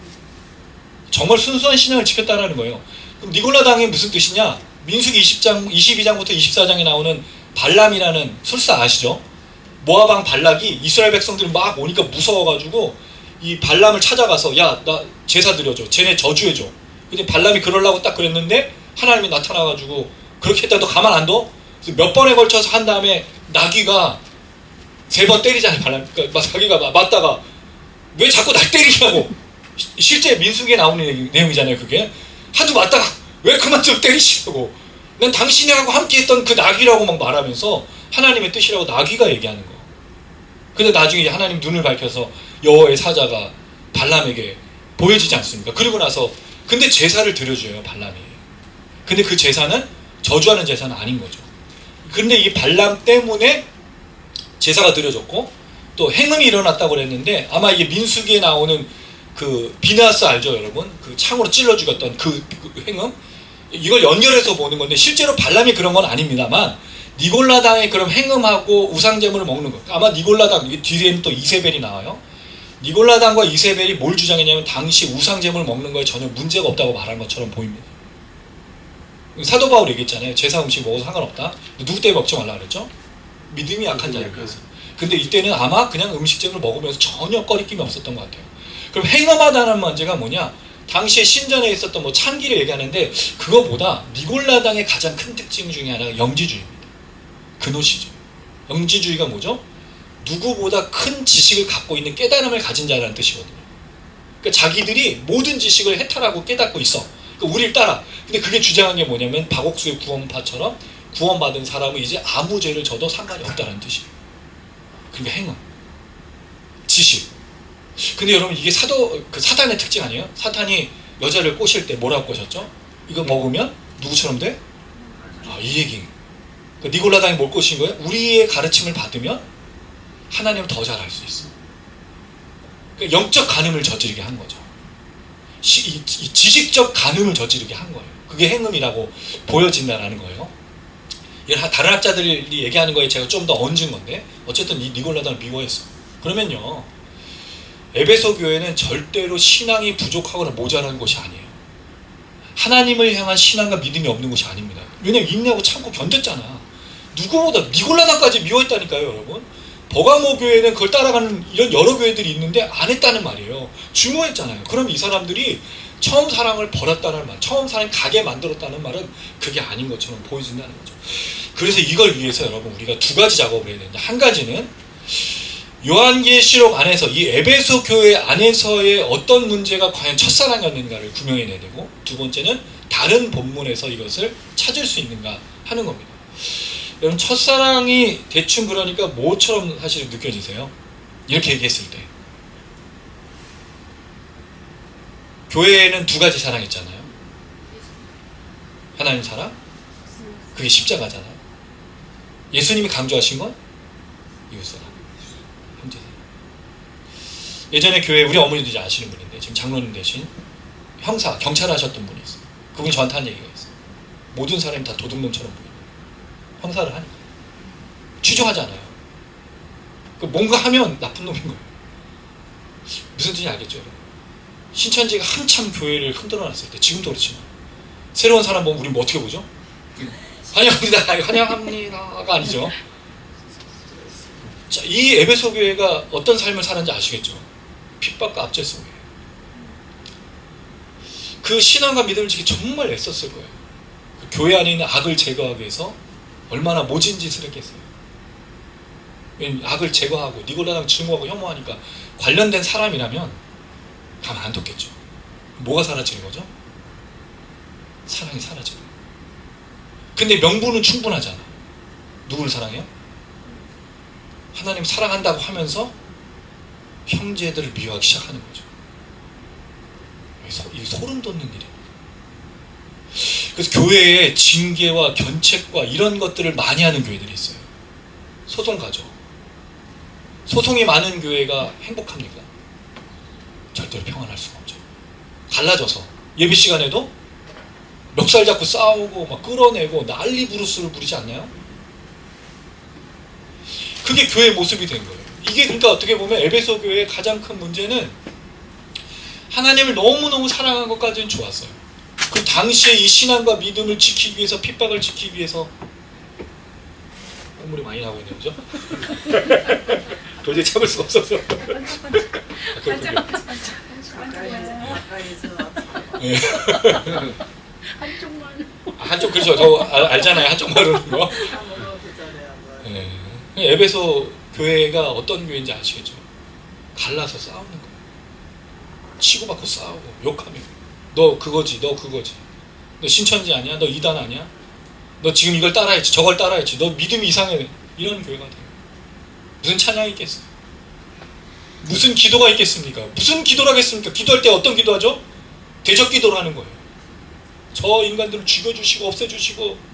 A: 정말 순수한 신앙을 지켰다는 거예요. 그럼 니골라 당이 무슨 뜻이냐? 민수기 22장부터 24장에 나오는 발람이라는 술사 아시죠? 모아방 발락이 이스라엘 백성들이 막 오니까 무서워가지고 이 발람을 찾아가서 야, 나 제사 드려줘. 쟤네 저주해줘. 근데 발람이 그러려고 딱 그랬는데 하나님이 나타나가지고 그렇게 했다 너 가만 안 둬? 몇 번에 걸쳐서 한 다음에 나귀가 3번 때리잖아요. 발람. 그러니까 자기가 맞다가 왜 자꾸 날 때리냐고. 실제 민수기에 나오는 내용이잖아요. 그게. 하도 맞다가 왜 그만 좀 때리시라고. 난 당신이하고 함께 했던 그 나귀라고 막 말하면서 하나님의 뜻이라고 나귀가 얘기하는 거. 근데 나중에 하나님 눈을 밝혀서 여호와의 사자가 발람에게 보여지지 않습니까? 그리고 나서 근데 제사를 드려줘요. 발람이. 근데 그 제사는 저주하는 제사는 아닌 거죠. 근데 이 발람 때문에 제사가 드려졌고 또 행음이 일어났다고 그랬는데 아마 이게 민수기에 나오는 비나스 알죠 여러분? 창으로 찔러 죽였던 그 행음? 이걸 연결해서 보는 건데 실제로 발람이 그런 건 아닙니다만 니골라당의 그런 행음하고 우상제물을 먹는 것. 아마 니골라당 뒤에는 또 이세벨이 나와요. 니골라당과 이세벨이 뭘 주장했냐면 당시 우상제물 먹는 거에 전혀 문제가 없다고 말한 것처럼 보입니다. 사도 바울이 얘기했잖아요. 제사 음식 먹어도 상관없다. 누구 때문에 먹지 말라 그랬죠? 믿음이 약한 자에게서. 근데 이때는 아마 그냥 음식점을 먹으면서 전혀 꺼리낌이 없었던 것 같아요. 그럼 행음하다는 문제가 뭐냐? 당시에 신전에 있었던 창기를 얘기하는데 그거보다 니골라당의 가장 큰 특징 중에 하나가 영지주의입니다. 그노시죠. 영지주의가 뭐죠? 누구보다 큰 지식을 갖고 있는 깨달음을 가진 자라는 뜻이거든요. 그러니까 자기들이 모든 지식을 해탈하고 깨닫고 있어. 그러니까 우리를 따라. 근데 그게 주장한 게 뭐냐면 박옥수의 구원파처럼 구원받은 사람은 이제 아무 죄를 져도 상관이 없다는 뜻이에요. 그러니까 행음, 지식. 근데 여러분 이게 사단의 특징 아니에요? 사탄이 여자를 꼬실 때 뭐라고 꼬셨죠? 이거 먹으면 누구처럼 돼? 이 얘기. 그러니까 니골라당이 뭘 꼬신 거예요? 우리의 가르침을 받으면 하나님을 더 잘할 수 있어. 그러니까 영적 간음을 저지르게 한 거죠. 이 지식적 간음을 저지르게 한 거예요. 그게 행음이라고 보여진다는 거예요. 이건 다른 학자들이 얘기하는 거에 제가 좀 더 얹은 건데 어쨌든 이 니골라당을 미워했어. 그러면요, 에베소 교회는 절대로 신앙이 부족하거나 모자란 곳이 아니에요. 하나님을 향한 신앙과 믿음이 없는 곳이 아닙니다. 왜냐면 인내하고 참고 견뎠잖아. 누구보다 니골라당까지 미워했다니까요, 여러분. 버가모 교회는 그걸 따라가는 이런 여러 교회들이 있는데 안 했다는 말이에요. 증오했잖아요. 그럼 이 사람들이 처음 사랑을 버렸다는 말, 처음 사랑을 가게 만들었다는 말은 그게 아닌 것처럼 보여진다는 거죠. 그래서 이걸 위해서 여러분 우리가 두 가지 작업을 해야 되는데, 한 가지는 요한계시록 안에서 이 에베소 교회 안에서의 어떤 문제가 과연 첫사랑이었는가를 규명해내야 되고, 두 번째는 다른 본문에서 이것을 찾을 수 있는가 하는 겁니다. 여러분, 첫사랑이 대충 그러니까 뭐처럼 사실 느껴지세요? 이렇게 얘기했을 때 교회에는 두 가지 사랑이 있잖아요. 하나님 사랑, 그게 십자가잖아요. 예수님이 강조하신 건 이웃사랑, 형제사랑. 예전에 교회 우리 어머니도 이제 아시는 분인데 지금 장로님 대신 형사, 경찰 하셨던 분이 있어요. 그분이 저한테 한 얘기가 있어요. 모든 사람이 다 도둑놈처럼 보여요. 형사를 하니까 취조하잖아요. 뭔가 하면 나쁜 놈인 거예요. 무슨 뜻인지 알겠죠? 여러분? 신천지가 한참 교회를 흔들어 놨을 때, 지금도 그렇지만 새로운 사람 보면 우리 뭐 어떻게 보죠? 환영합니다, 환영합니다가 아니죠. 자, 이 에베소 교회가 어떤 삶을 살았는지 아시겠죠? 핍박과 압제 속에 그 신앙과 믿음을 지키기 정말 애썼을 거예요. 그 교회 안에 있는 악을 제거하기 위해서 얼마나 모진 짓을 했겠어요. 악을 제거하고 니골라당 증오하고 혐오하니까 관련된 사람이라면 가만 안 뒀겠죠. 뭐가 사라지는 거죠? 사랑이 사라지는 거예요. 근데 명분은 충분하잖아. 누구를 사랑해요? 하나님 사랑한다고 하면서 형제들을 미워하기 시작하는 거죠. 이게 소름 돋는 일이에요. 그래서 교회에 징계와 견책과 이런 것들을 많이 하는 교회들이 있어요. 소송 가죠. 소송이 많은 교회가 행복합니까? 절대로 평안할 수가 없죠. 갈라져서 예배 시간에도 멱살 잡고 싸우고 막 끌어내고 난리 부르스를 부리지 않나요? 그게 교회의 모습이 된 거예요. 이게 그러니까 어떻게 보면 에베소 교회의 가장 큰 문제는 하나님을 너무너무 사랑한 것까지는 좋았어요. 그 당시에 이 신앙과 믿음을 지키기 위해서, 핍박을 지키기 위해서 콧물이 많이 나고 있네요, 그죠? 도저히 참을 수가 없어서. 네.
B: 한쪽만.
A: 한쪽, 그렇죠. 저 알잖아요. 한쪽 말하는 거. 네. 에베소 교회가 어떤 교회인지 아시겠죠? 갈라서 싸우는 거예요. 치고받고 싸우고 욕하며, 너 그거지, 너 그거지, 너 신천지 아니야, 너 이단 아니야, 너 지금 이걸 따라했지, 저걸 따라했지, 너 믿음이 이상해. 이런 교회가 돼요. 무슨 찬양이 있겠어요? 무슨 기도가 있겠습니까? 무슨 기도를 하겠습니까? 기도할 때 어떤 기도하죠? 대적 기도를 하는 거예요. 저 인간들을 죽여주시고 없애주시고.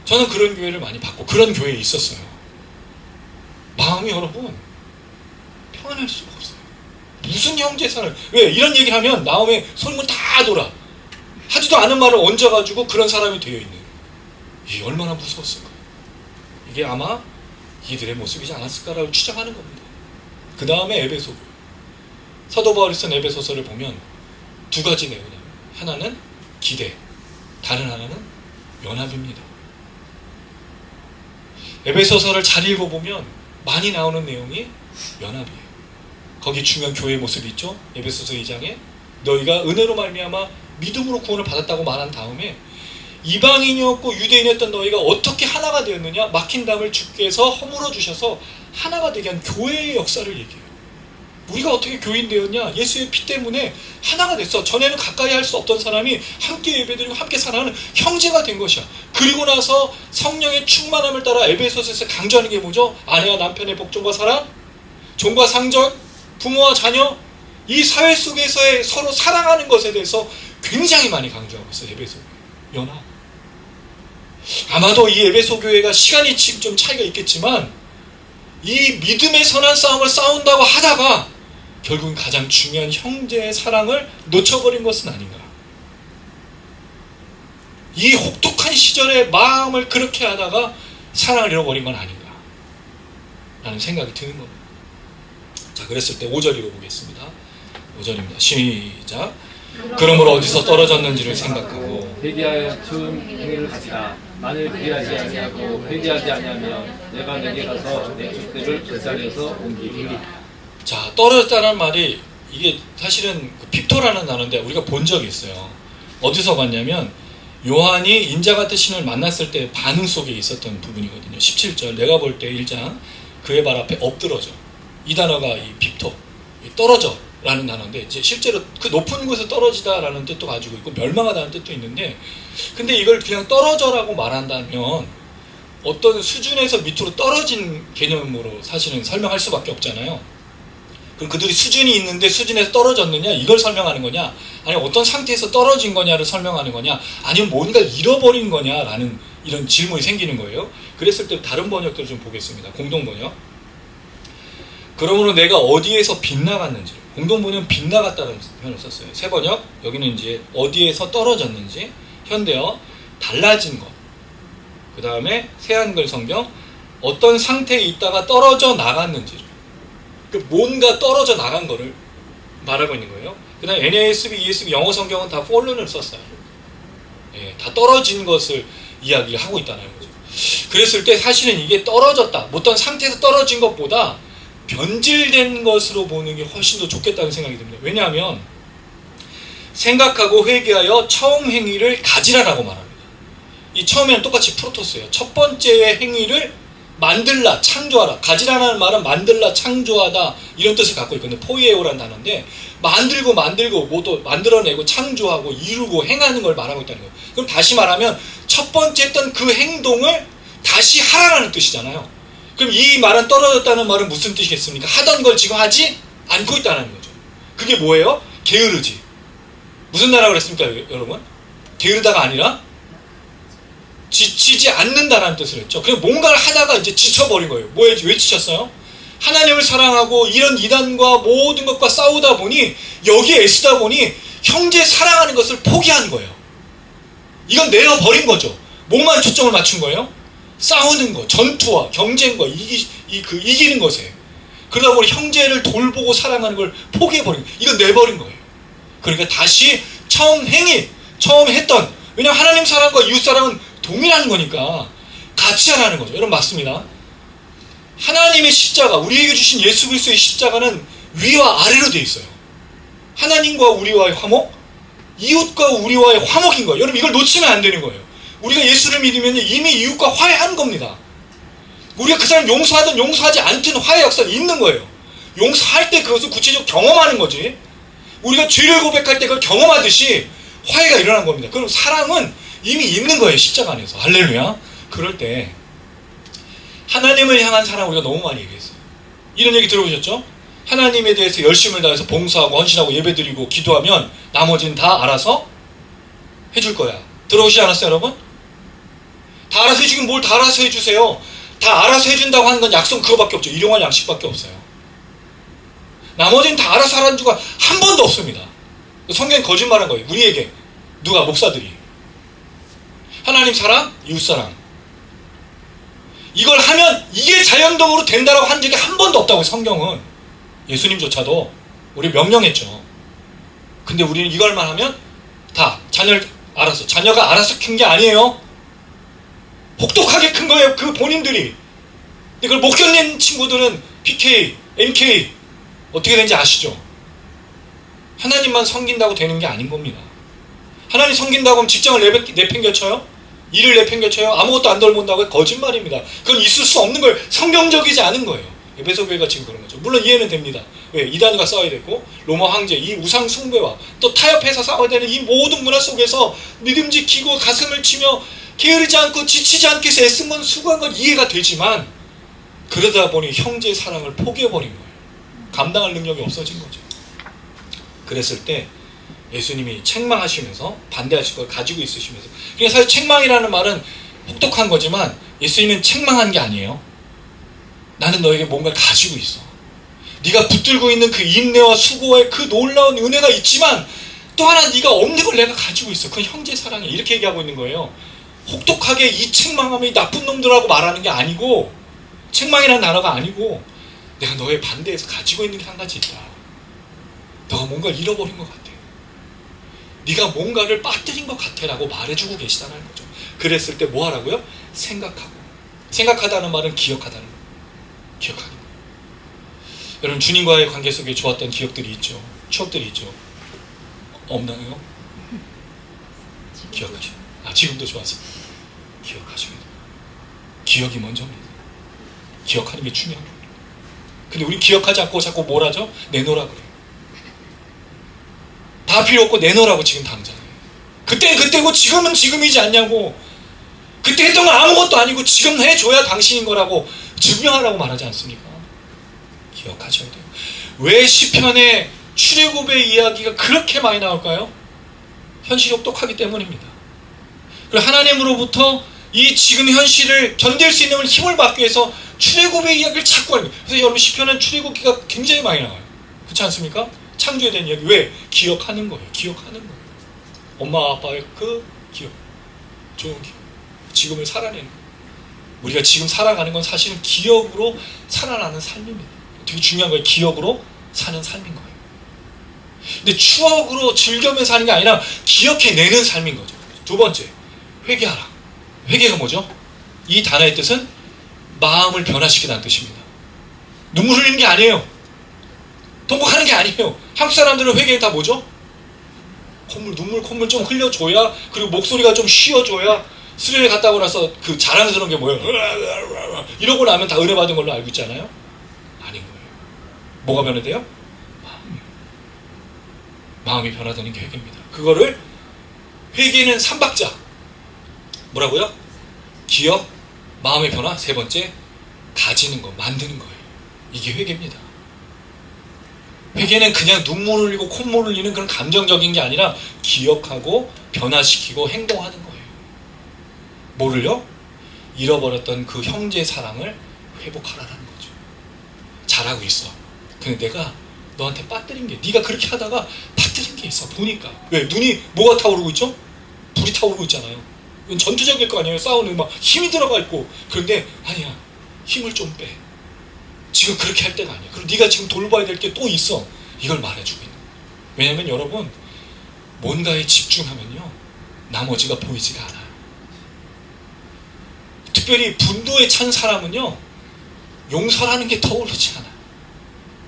A: 저는 그런 교회를 많이 봤고 그런 교회에 있었어요. 마음이 여러분 평안할 수가 없어요. 무슨 형제사를, 왜 이런 얘기를 하면 마음에 소문 다 돌아. 하지도 않은 말을 얹어가지고 그런 사람이 되어 있는, 이게 얼마나 무서웠을까. 이게 아마 이들의 모습이지 않았을까라고 추정하는 겁니다. 그 다음에 에베소, 사도 바울이 쓴 에베소서를 보면 두 가지 내용이에요. 하나는 기대, 다른 하나는 연합입니다. 에베소서를 잘 읽어보면 많이 나오는 내용이 연합이에요. 거기 중요한 교회의 모습이 있죠. 에베소서 2장에 너희가 은혜로 말미암아 믿음으로 구원을 받았다고 말한 다음에 이방인이었고 유대인이었던 너희가 어떻게 하나가 되었느냐, 막힌 담을 주께서 허물어 주셔서 하나가 되게 한 교회의 역사를 얘기해요. 우리가 어떻게 교인 되었냐? 예수의 피 때문에 하나가 됐어. 전에는 가까이 할 수 없던 사람이 함께 예배드리고 함께 사랑하는 형제가 된 것이야. 그리고 나서 성령의 충만함을 따라 에베소서에서 강조하는 게 뭐죠? 아내와 남편의 복종과 사랑, 종과 상전, 부모와 자녀, 이 사회 속에서의 서로 사랑하는 것에 대해서 굉장히 많이 강조하고 있어요. 에베소 연합. 아마도 이 에베소 교회가 시간이 지금 좀 차이가 있겠지만 이 믿음의 선한 싸움을 싸운다고 하다가 결국은 가장 중요한 형제의 사랑을 놓쳐버린 것은 아닌가. 이 혹독한 시절에 마음을 그렇게 하다가 사랑을 잃어버린 건 아닌가 라는 생각이 드는 겁니다. 자, 그랬을 때 5절 읽어보겠습니다. 5절입니다. 시작. 그러므로 어디서 떨어졌는지를 생각하고
D: 회개하여 처음 행위를 하시라. 만일 회개하지 아니하고 회개하지 아니하면 내가 내게 가서 내 족대를 그 자리에서 옮기리라.
A: 자, 떨어졌다는 말이 이게 사실은 그 핍토라는 단어인데 우리가 본 적이 있어요. 어디서 봤냐면 요한이 인자가 뜻신을 만났을 때 반응 속에 있었던 부분이거든요. 17절 내가 볼 때 1장 그의 발 앞에 엎드러져. 이 단어가 이 핍토, 떨어져 라는 단어인데 이제 실제로 그 높은 곳에 떨어지다 라는 뜻도 가지고 있고 멸망하다는 뜻도 있는데, 근데 이걸 그냥 떨어져라고 말한다면 어떤 수준에서 밑으로 떨어진 개념으로 사실은 설명할 수밖에 없잖아요. 그럼 그들이 수준이 있는데 수준에서 떨어졌느냐 이걸 설명하는 거냐, 아니면 어떤 상태에서 떨어진 거냐를 설명하는 거냐, 아니면 뭔가를 잃어버린 거냐라는 이런 질문이 생기는 거예요. 그랬을 때 다른 번역들을 좀 보겠습니다. 공동번역. 그러므로 내가 어디에서 빗나갔는지, 공동번역은 빗나갔다는 표현을 썼어요. 새번역 여기는 이제 어디에서 떨어졌는지, 현대어 달라진 것, 그 다음에 새한글 성경 어떤 상태에 있다가 떨어져 나갔는지를, 그 뭔가 떨어져 나간 거를 말하고 있는 거예요. 그 다음에 NASB, ESB 영어 성경은 다 fallen을 썼어요. 예, 다 떨어진 것을 이야기를 하고 있다는 거죠. 그랬을 때 사실은 이게 떨어졌다, 어떤 상태에서 떨어진 것보다 변질된 것으로 보는 게 훨씬 더 좋겠다는 생각이 듭니다. 왜냐하면 생각하고 회개하여 처음 행위를 가지라라고 말합니다. 이 처음에는 똑같이 프로토스예요. 첫 번째의 행위를 만들라, 창조하라. 가지라는 말은 만들라, 창조하다 이런 뜻을 갖고 있거든요. 포이에오라는 단어인데 만들고 뭐또 만들어내고 창조하고 이루고 행하는 걸 말하고 있다는 거예요. 그럼 다시 말하면 첫 번째 했던 그 행동을 다시 하라는 뜻이잖아요. 그럼 이 말은 떨어졌다는 말은 무슨 뜻이겠습니까? 하던 걸 지금 하지 않고 있다는 거죠. 그게 뭐예요? 게으르지. 무슨 나라고 그랬습니까, 여러분? 게으르다가 아니라 지치지 않는다는 뜻을 했죠. 그냥 뭔가를 하다가 이제 지쳐버린 거예요. 왜 지쳤어요? 하나님을 사랑하고 이런 이단과 모든 것과 싸우다 보니, 여기에 애쓰다 보니 형제 사랑하는 것을 포기한 거예요. 이건 내려버린 거죠. 뭐만 초점을 맞춘 거예요? 싸우는 거, 전투와 경쟁과 이기는 것에. 그러다 보니 형제를 돌보고 사랑하는 걸 포기해버린 거예요. 이건 내버린 거예요. 그러니까 다시 처음 했던, 왜냐하면 하나님 사랑과 이웃 사랑은 동일한 거니까 같이 하라는 거죠. 여러분 맞습니다. 하나님의 십자가, 우리에게 주신 예수 그리스도의 십자가는 위와 아래로 되어 있어요. 하나님과 우리와의 화목, 이웃과 우리와의 화목인 거예요. 여러분 이걸 놓치면 안 되는 거예요. 우리가 예수를 믿으면 이미 이웃과 화해한 겁니다. 우리가 그 사람 용서하든 용서하지 않든 화해 역사는 있는 거예요. 용서할 때 그것을 구체적으로 경험하는 거지, 우리가 죄를 고백할 때 그걸 경험하듯이 화해가 일어난 겁니다. 그럼 사랑은 이미 있는 거예요, 십자가 안에서. 할렐루야. 그럴 때 하나님을 향한 사랑 우리가 너무 많이 얘기했어요. 이런 얘기 들어보셨죠? 하나님에 대해서 열심을 다해서 봉사하고 헌신하고 예배드리고 기도하면 나머지는 다 알아서 해줄 거야. 들어오시지 않았어요, 여러분? 다 알아서 해주긴 뭘 다 알아서 해주세요. 다 알아서 해준다고 하는 건 약속 그거밖에 없죠. 일용할 양식밖에 없어요. 나머지는 다 알아서 하라는 주가 한 번도 없습니다. 성경이 거짓말한 거예요. 우리에게. 누가? 목사들이. 하나님 사랑, 이웃 사랑. 이걸 하면 이게 자연적으로 된다라고 한 적이 한 번도 없다고요, 성경은. 예수님조차도 우리 명령했죠. 근데 우리는 이걸만 하면 다 자녀가 알아서 큰 게 아니에요. 혹독하게 큰 거예요, 그 본인들이. 근데 그걸 못 견딘 친구들은 PK, MK 어떻게 되는지 아시죠? 하나님만 섬긴다고 되는 게 아닌 겁니다. 하나님 섬긴다고 하면 직장을 내팽겨쳐요? 일을 내팽겨쳐요? 아무것도 안 돌본다고요? 거짓말입니다. 그건 있을 수 없는 거예요. 성경적이지 않은 거예요. 에베소 교회가 지금 그런 거죠. 물론 이해는 됩니다. 왜? 이단과 싸워야 됐고, 로마 황제, 이 우상 숭배와 또 타협해서 싸워야 되는 이 모든 문화 속에서 믿음 지키고 가슴을 치며 게으르지 않고 지치지 않기 위해서 애쓴 건 수고한 건 이해가 되지만, 그러다 보니 형제의 사랑을 포기해버린 거예요. 감당할 능력이 없어진 거죠. 그랬을 때 예수님이 책망하시면서 반대하실 걸 가지고 있으시면서, 그러니까 사실 책망이라는 말은 혹독한 거지만 예수님은 책망한 게 아니에요. 나는 너에게 뭔가를 가지고 있어. 네가 붙들고 있는 그 인내와 수고의 그 놀라운 은혜가 있지만 또 하나 네가 없는 걸 내가 가지고 있어. 그건 형제 사랑이야. 이렇게 얘기하고 있는 거예요. 혹독하게 이 책망하면 이 나쁜 놈들하고 말하는 게 아니고, 책망이라는 단어가 아니고, 내가 너의 반대에서 가지고 있는 게 한 가지 있다. 너가 뭔가를 잃어버린 것 같아. 네가 뭔가를 빠뜨린 것 같아 라고 말해주고 계시다는 거죠. 그랬을 때 뭐 하라고요? 생각하고. 생각하다는 말은 기억하다는 거예요. 기억하는 거예요. 여러분, 주님과의 관계 속에 좋았던 기억들이 있죠. 추억들이 있죠. 없나요? 기억하죠. 지금도 좋았습니다. 기억하셔야 돼요. 기억이 먼저입니다. 기억하는 게 중요합니다. 근데 우리 기억하지 않고 자꾸 뭘 하죠? 내놓으라 그래요. 다 필요 없고 내놓으라고. 지금 당장. 그때는 그때고 지금은 지금이지 않냐고. 그때 했던 건 아무것도 아니고 지금 해줘야 당신인 거라고 증명하라고 말하지 않습니까? 기억하셔야 돼요. 왜 시편의 출애굽의 이야기가 그렇게 많이 나올까요? 현실이 혹독하기 때문입니다. 그리고 하나님으로부터 이 지금 현실을 견딜 수 있는 힘을 받기 위해서 출애굽의 이야기를 자꾸 하는 거예요. 그래서 여러분, 시편은 출애굽기가 굉장히 많이 나와요. 그렇지 않습니까? 창조에 대한 이야기. 왜? 기억하는 거예요. 기억하는 거예요. 엄마 아빠의 그 기억, 좋은 기억, 지금을 살아내는 거예요. 우리가 지금 살아가는 건 사실은 기억으로 살아나는 삶입니다. 되게 중요한 거예요. 기억으로 사는 삶인 거예요. 근데 추억으로 즐겨면 사는 게 아니라 기억해내는 삶인 거죠. 두 번째, 회개하라. 회개가 뭐죠? 이 단어의 뜻은 마음을 변화시키다는 뜻입니다. 눈물 흘리는 게 아니에요. 통곡하는 게 아니에요. 한국 사람들은 회개에 다 뭐죠? 눈물 콧물 좀 흘려줘야, 그리고 목소리가 좀 쉬어줘야, 수련회 갔다 오고 나서 그 자랑스러운 게 뭐예요? 이러고 나면 다 은혜 받은 걸로 알고 있잖아요. 아닌 거예요. 뭐가 변화돼요? 마음이 변화되는 게 회개입니다. 그거를, 회개는 3박자. 뭐라고요? 기억, 마음의 변화, 세 번째, 가지는 거, 만드는 거예요. 이게 회개입니다. 회개는 그냥 눈물 흘리고 콧물 흘리는 그런 감정적인 게 아니라 기억하고 변화시키고 행동하는 거예요. 뭐를요? 잃어버렸던 그 형제 사랑을 회복하라는 거죠. 잘하고 있어. 근데 내가 너한테 빠뜨린 게, 네가 그렇게 하다가 빠뜨린 게 있어. 보니까. 왜? 눈이 뭐가 타오르고 있죠? 불이 타오르고 있잖아요. 이건 전투적일 거 아니에요. 싸우는 막 힘이 들어가 있고. 그런데 아니야. 힘을 좀 빼. 지금 그렇게 할 때가 아니야. 그리고 네가 지금 돌봐야 될 게 또 있어. 이걸 말해주고 있는 거예요. 왜냐하면 여러분, 뭔가에 집중하면요, 나머지가 보이지가 않아요. 특별히 분노에 찬 사람은요, 용서라는 게 떠오르지 않아요.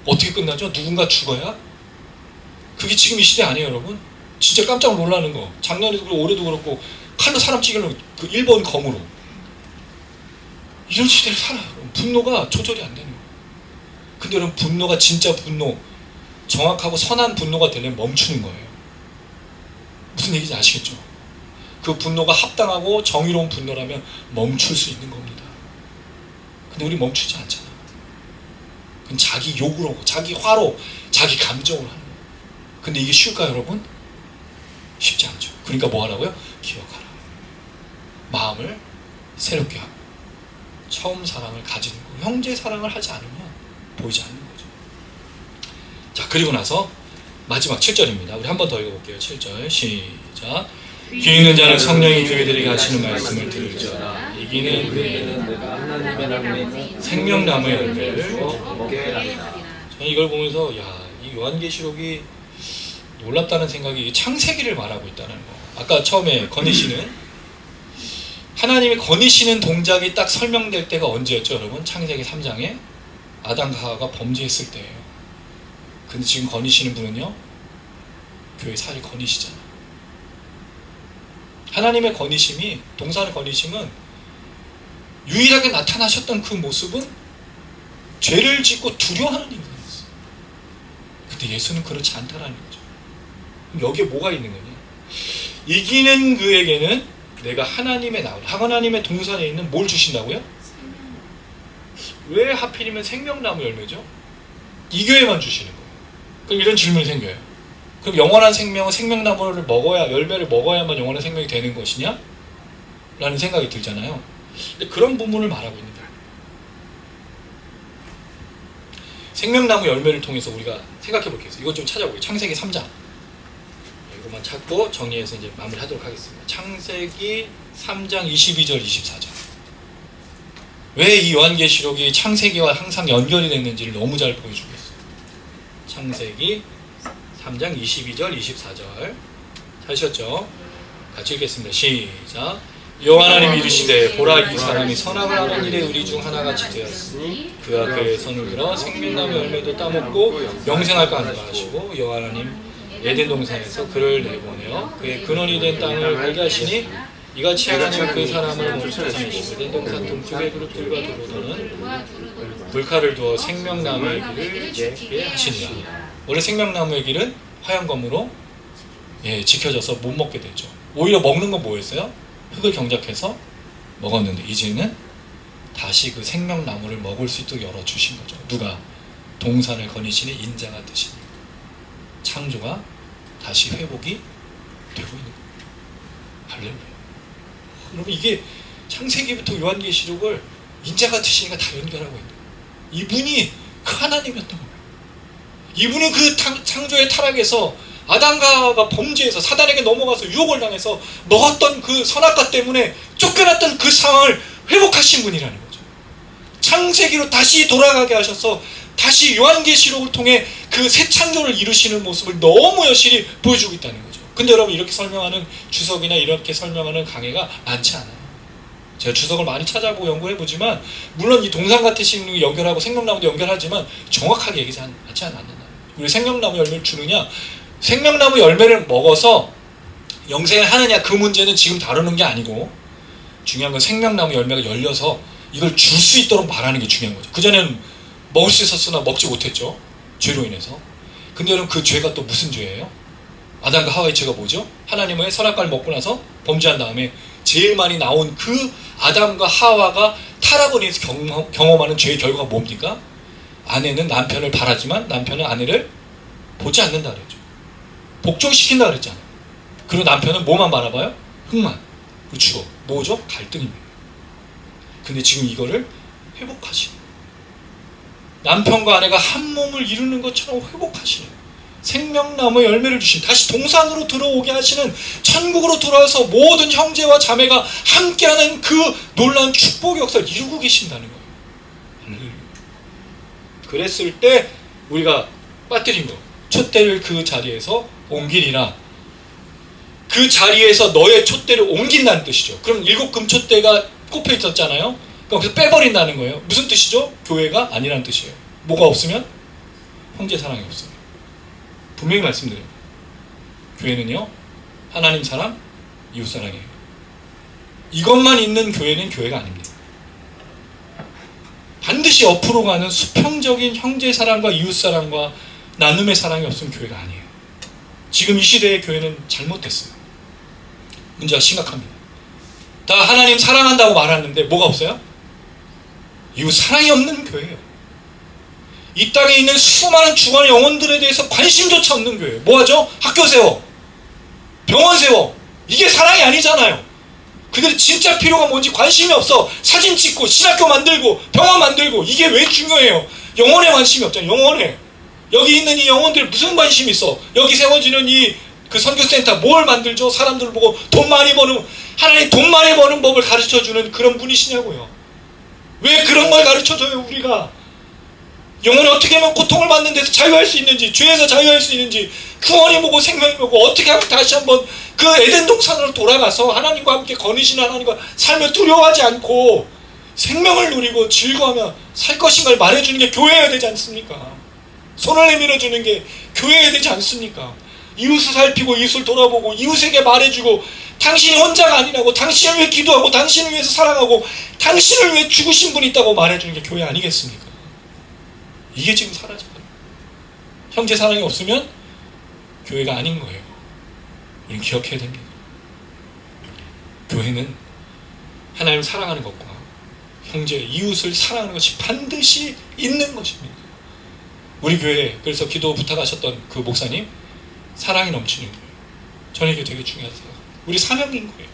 A: 어떻게 끝나죠? 누군가 죽어야? 그게 지금 이 시대 아니에요, 여러분? 진짜 깜짝 놀라는 거. 작년에도 그렇고 올해도 그렇고 칼로 사람 찌르는 그 일본 검으로. 이런 시대를 살아요. 분노가 조절이 안 되는 거예요. 근데 여러분, 분노가 진짜 분노, 정확하고 선한 분노가 되려면 멈추는 거예요. 무슨 얘기인지 아시겠죠? 그 분노가 합당하고 정의로운 분노라면 멈출 수 있는 겁니다. 근데 우리 멈추지 않잖아. 그건 자기 욕으로, 자기 화로, 자기 감정으로 하는 거예요. 근데 이게 쉬울까요, 여러분? 쉽지 않죠. 그러니까 뭐 하라고요? 기억하라. 마음을 새롭게 하고 처음 사랑을 가지는 거. 형제 사랑을 하지 않으면 보이지 않는 거죠. 자, 그리고 나서 마지막 7절입니다. 우리 한 번 더 읽어볼게요. 7절 시작. 귀 있는 자는 성령이 교회들에게 하시는 말씀을 들을지어다. 이기는 그에게는
D: 내가 하나님의 나무에
A: 생명나무의 열매를
D: 먹게 하리라.
A: 저는 이걸 보면서 이 요한계시록이 놀랍다는 생각이, 창세기를 말하고 있다는 거. 아까 처음에 건의시는, 하나님이 건의시는 동작이 딱 설명될 때가 언제였죠, 여러분? 창세기 3장에 아담과 하와가 범죄했을 때예요. 근데 지금 건의시는 분은요, 교회 살이 건의시잖아. 하나님의 건의심이, 동산의 건의심은 유일하게 나타나셨던 그 모습은 죄를 짓고 두려워하는 인간이었어요. 근데 예수는 그렇지 않다라는 거죠. 그럼 여기에 뭐가 있는 거냐? 이기는 그에게는 내가 하나님의 나무, 하나님의 동산에 있는 뭘 주신다고요? 왜 하필이면 생명나무 열매죠? 이 교회만 주시는 거예요. 그럼 이런 질문이 생겨요. 그럼 영원한 생명은 생명나무를 먹어야, 열매를 먹어야만 영원한 생명이 되는 것이냐? 라는 생각이 들잖아요. 근데 그런 부분을 말하고 있는 거예요. 생명나무 열매를 통해서 우리가 생각해 볼게요. 이것 좀 찾아볼게요. 창세기 3장. 이것만 찾고 정리해서 이제 마무리하도록 하겠습니다. 창세기 3장 22절 24절. 왜 이 요한계시록이 창세기와 항상 연결이 됐는지를 너무 잘 보여주고 있어요. 창세기 3장 22절 24절 찾으셨죠? 같이 읽겠습니다. 시작. 여호와 하나님이 이르시되 보라 이 사람이 선악을 하는 일에 의리 중 하나같이 되었으니 그가 그의 손을 들어 생명나무 열매도 따먹고 영생할까 하노라 하시고 여호와 하나님 에덴 동산에서 그를 내보내어 그의 근원이 된 땅을 알게 하시니 이같이 하나님 그 사람을 멈춰서시고 에덴 동산 동쪽의 그룹들과 두루도는 불칼을 두어 생명나무의 길을 지키게 하시니라. 원래 생명나무의 길은 화양검으로 지켜져서 못 먹게 됐죠. 오히려 먹는 건 뭐였어요? 흙을 경작해서 먹었는데 이제는 다시 그 생명나무를 먹을 수 있도록 열어주신 거죠. 누가? 동산을 거니시니 인자가 드시니 창조가 다시 회복이 되고 있는 거예요. 할렐루야. 여러분 이게 창세기부터 요한계시록을 인자가 드시니까 다 연결하고 있는 거예요. 이분이 그 하나님이었던 거예요. 이분은 그 창조의 타락에서 아담과 하와가 범죄해서 사단에게 넘어가서 유혹을 당해서 먹었던 그 선악과 때문에 쫓겨났던 그 상황을 회복하신 분이라는 거죠. 창세기로 다시 돌아가게 하셔서 다시 요한계시록을 통해 그 새 창조를 이루시는 모습을 너무 여실히 보여주고 있다는 거죠. 근데 여러분 이렇게 설명하는 주석이나 이렇게 설명하는 강해가 많지 않아요. 제가 주석을 많이 찾아보고 연구해보지만 물론 이 동산 같으신 연결하고 생명나무도 연결하지만 정확하게 얘기하지 않는다. 우리 생명나무 열매를 주느냐, 생명나무 열매를 먹어서 영생을 하느냐, 그 문제는 지금 다루는 게 아니고 중요한 건 생명나무 열매가 열려서 이걸 줄 수 있도록 말하는 게 중요한 거죠. 그전에는 먹을 수 있었으나 먹지 못했죠. 죄로 인해서. 근데 여러분 그 죄가 또 무슨 죄예요? 아담과 하와의 죄가 뭐죠? 하나님의 선악과를 먹고 나서 범죄한 다음에 제일 많이 나온 그 아담과 하와가 타락을 인해서 경험하는 죄의 결과가 뭡니까? 아내는 남편을 바라지만 남편은 아내를 보지 않는다 그랬죠. 복종시킨다 그랬잖아요. 그리고 남편은 뭐만 바라봐요? 흙만. 그리고 죽어. 뭐죠? 갈등입니다. 근데 지금 이거를 회복하시는, 남편과 아내가 한 몸을 이루는 것처럼 회복하시는, 생명나무의 열매를 주신, 다시 동산으로 들어오게 하시는, 천국으로 돌아와서 모든 형제와 자매가 함께하는 그 놀라운 축복의 역사를 이루고 계신다는 거예요. 그랬을 때 우리가 빠뜨린 거, 촛대를 그 자리에서 옮기리라. 그 자리에서 너의 촛대를 옮긴다는 뜻이죠. 그럼 7금 촛대가 꼽혀 있었잖아요. 그래서 빼버린다는 거예요. 무슨 뜻이죠? 교회가 아니라는 뜻이에요. 뭐가 없으면? 형제 사랑이 없어요. 분명히 말씀드려요. 교회는요, 하나님 사랑, 이웃 사랑이에요. 이것만 있는 교회는 교회가 아닙니다. 반드시 옆으로 가는 수평적인 형제 사랑과 이웃 사랑과 나눔의 사랑이 없으면 교회가 아니에요. 지금 이 시대의 교회는 잘못됐어요. 문제가 심각합니다. 다 하나님 사랑한다고 말하는데 뭐가 없어요? 이웃 사랑이 없는 교회예요. 이 땅에 있는 수많은 주관의 영혼들에 대해서 관심조차 없는 교회예요. 뭐하죠? 학교 세워, 병원 세워. 이게 사랑이 아니잖아요. 그들이 진짜 필요가 뭔지 관심이 없어. 사진 찍고 신학교 만들고 병원 만들고. 이게 왜 중요해요? 영혼에 관심이 없잖아요. 영혼에. 여기 있는 이 영혼들 무슨 관심이 있어? 여기 세워지는 이 그 선교센터 뭘 만들죠? 사람들 보고 돈 많이 버는, 하나님 돈 많이 버는 법을 가르쳐주는 그런 분이시냐고요. 왜 그런 걸 가르쳐줘요? 우리가 영혼이 어떻게 하면 고통을 받는 데서 자유할 수 있는지, 죄에서 자유할 수 있는지, 구원이 뭐고 생명이 뭐고, 어떻게 하면 다시 한번 그 에덴 동산으로 돌아가서 하나님과 함께 거니시는 하나님과 삶을 두려워하지 않고 생명을 누리고 즐거워하며 살 것인가를 말해주는 게 교회여야 되지 않습니까? 손을 내밀어 주는 게 교회여야 되지 않습니까? 이웃을 살피고 이웃을 돌아보고 이웃에게 말해주고, 당신이 혼자가 아니라고, 당신을 위해 기도하고 당신을 위해서 살아가고 당신을 위해 죽으신 분이 있다고 말해주는 게 교회 아니겠습니까? 이게 지금 사라져요. 형제 사랑이 없으면 교회가 아닌 거예요. 우리는 기억해야 됩니다. 교회는 하나님을 사랑하는 것과 형제, 이웃을 사랑하는 것이 반드시 있는 것입니다. 우리 교회, 그래서 기도 부탁하셨던 그 목사님, 사랑이 넘치는 교회. 저는 이게 되게 중요하다고 생각합니다. 우리 사명인 거예요.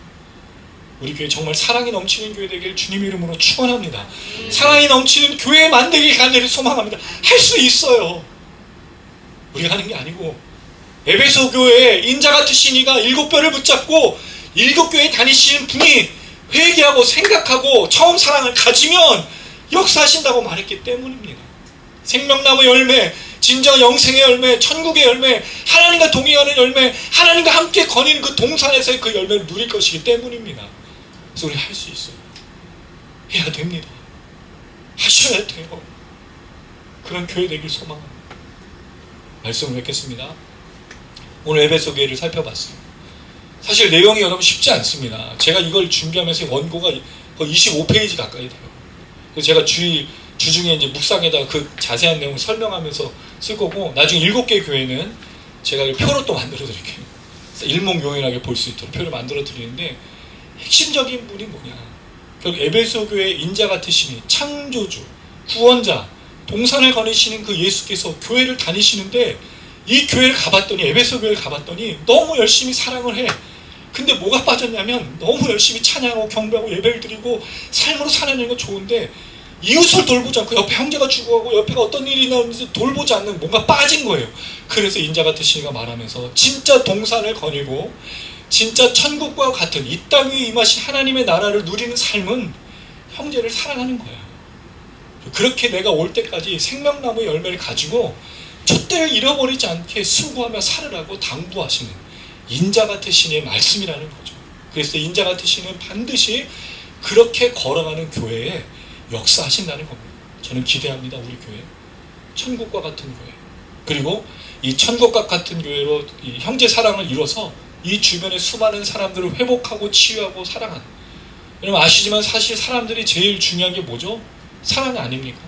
A: 우리 교회 정말 사랑이 넘치는 교회 되길 주님의 이름으로 축원합니다. 사랑이 넘치는 교회 만들기 간절히 소망합니다. 할 수 있어요. 우리가 하는 게 아니고 에베소 교회에 인자 같으신 이가 7뼈를 붙잡고 7교회 다니시는 분이 회개하고 생각하고 처음 사랑을 가지면 역사하신다고 말했기 때문입니다. 생명나무 열매, 진정 영생의 열매, 천국의 열매, 하나님과 동행하는 열매, 하나님과 함께 거니는 그 동산에서의 그 열매를 누릴 것이기 때문입니다. 그래서 우리 할 수 있어요. 해야 됩니다. 하셔야 돼요. 그런 교회 되길 소망합니다. 말씀을 맺겠습니다. 오늘 에베소 교회를 살펴봤어요. 사실 내용이 여러분 쉽지 않습니다. 제가 이걸 준비하면서 원고가 거의 25페이지 가까이 돼요. 그래서 제가 주중에 이제 묵상에다가 그 자세한 내용을 설명하면서 쓸 거고, 나중에 7개 교회는 제가 표로 또 만들어 드릴게요. 일목요연하게 볼 수 있도록 표를 만들어 드리는데, 핵심적인 분이 뭐냐, 결국 에베소 교회의 인자 같으시니 창조주, 구원자, 동산을 거니시는 그 예수께서 교회를 다니시는데, 이 교회를 가봤더니, 에베소 교회를 가봤더니 너무 열심히 사랑을 해. 근데 뭐가 빠졌냐면 너무 열심히 찬양하고 경배하고 예배를 드리고 삶으로 살아내는 건 좋은데 이웃을 돌보지 않고, 옆에 형제가 죽어가고 옆에가 어떤 일이 나오는지 돌보지 않는 뭔가 빠진 거예요. 그래서 인자 같으신 이가 말하면서 진짜 동산을 거니고 진짜 천국과 같은 이 땅 위에 임하신 하나님의 나라를 누리는 삶은 형제를 사랑하는 거예요. 그렇게 내가 올 때까지 생명나무의 열매를 가지고 촛대를 잃어버리지 않게 수고하며 살으라고 당부하시는 인자 같으신 이의 말씀이라는 거죠. 그래서 인자 같으신 이는 반드시 그렇게 걸어가는 교회에 역사하신다는 겁니다. 저는 기대합니다. 우리 교회 천국과 같은 교회, 그리고 이 천국과 같은 교회로 이 형제 사랑을 이뤄서 이 주변의 수많은 사람들을 회복하고 치유하고 사랑하는. 여러분 아시지만 사실 사람들이 제일 중요한 게 뭐죠? 사랑 아닙니까?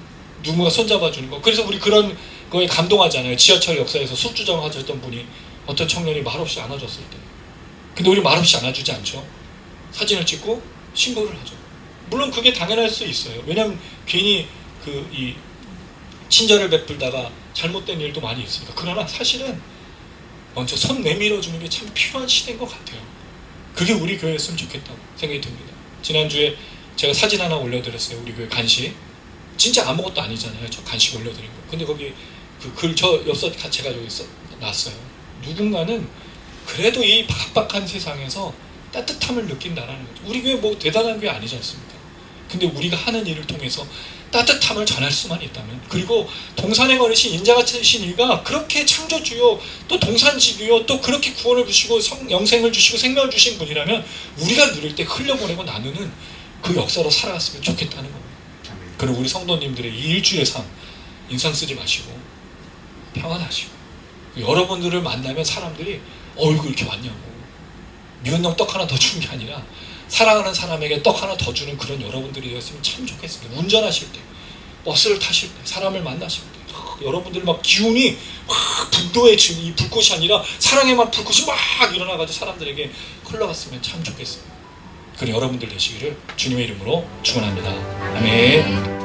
A: 누군가 손잡아 주는 거. 그래서 우리 그런 거에 감동하잖아요. 지하철 역사에서 술주정 하셨던 분이 어떤 청년이 말없이 안아줬을 때, 근데 우리 말없이 안아주지 않죠. 사진을 찍고 신고를 하죠. 물론 그게 당연할 수 있어요. 왜냐하면 괜히 이 친절을 베풀다가 잘못된 일도 많이 있으니까. 그러나 사실은 먼저 손 내밀어주는 게 참 필요한 시대인 것 같아요. 그게 우리 교회였으면 좋겠다고 생각이 듭니다. 지난주에 제가 사진 하나 올려드렸어요. 우리 교회 간식. 진짜 아무것도 아니잖아요. 저 간식 올려드린 거. 근데 거기 그 글 저 엽서 제가 여기 놨어요. 누군가는 그래도 이 팍팍한 세상에서 따뜻함을 느낀다라는 거죠. 우리 교회 뭐 대단한 교회 아니지 않습니까? 근데 우리가 하는 일을 통해서 따뜻함을 전할 수만 있다면, 그리고 동산에 거니신 인자같으신 이가 그렇게 창조주요, 또 동산지기요, 또 그렇게 구원을 주시고 영생을 주시고 생명을 주신 분이라면 우리가 누릴 때 흘려보내고 나누는 그 역사로 살아갔으면 좋겠다는 겁니다. 그리고 우리 성도님들의 이 일주일의 삶 인상 쓰지 마시고 평안하시고, 여러분들을 만나면 사람들이 어이구 이렇게 왔냐고, 미원령 떡 하나 더 주는 게 아니라 사랑하는 사람에게 떡 하나 더 주는 그런 여러분들이 되었으면 참 좋겠습니다. 운전하실 때, 버스를 타실 때, 사람을 만나실 때 여러분들 막 기운이 분도의 이 불꽃이 아니라 사랑에만 불꽃이 막 일어나가지고 사람들에게 흘러갔으면 참 좋겠습니다. 그런 여러분들 되시기를 주님의 이름으로 축원합니다. 아멘.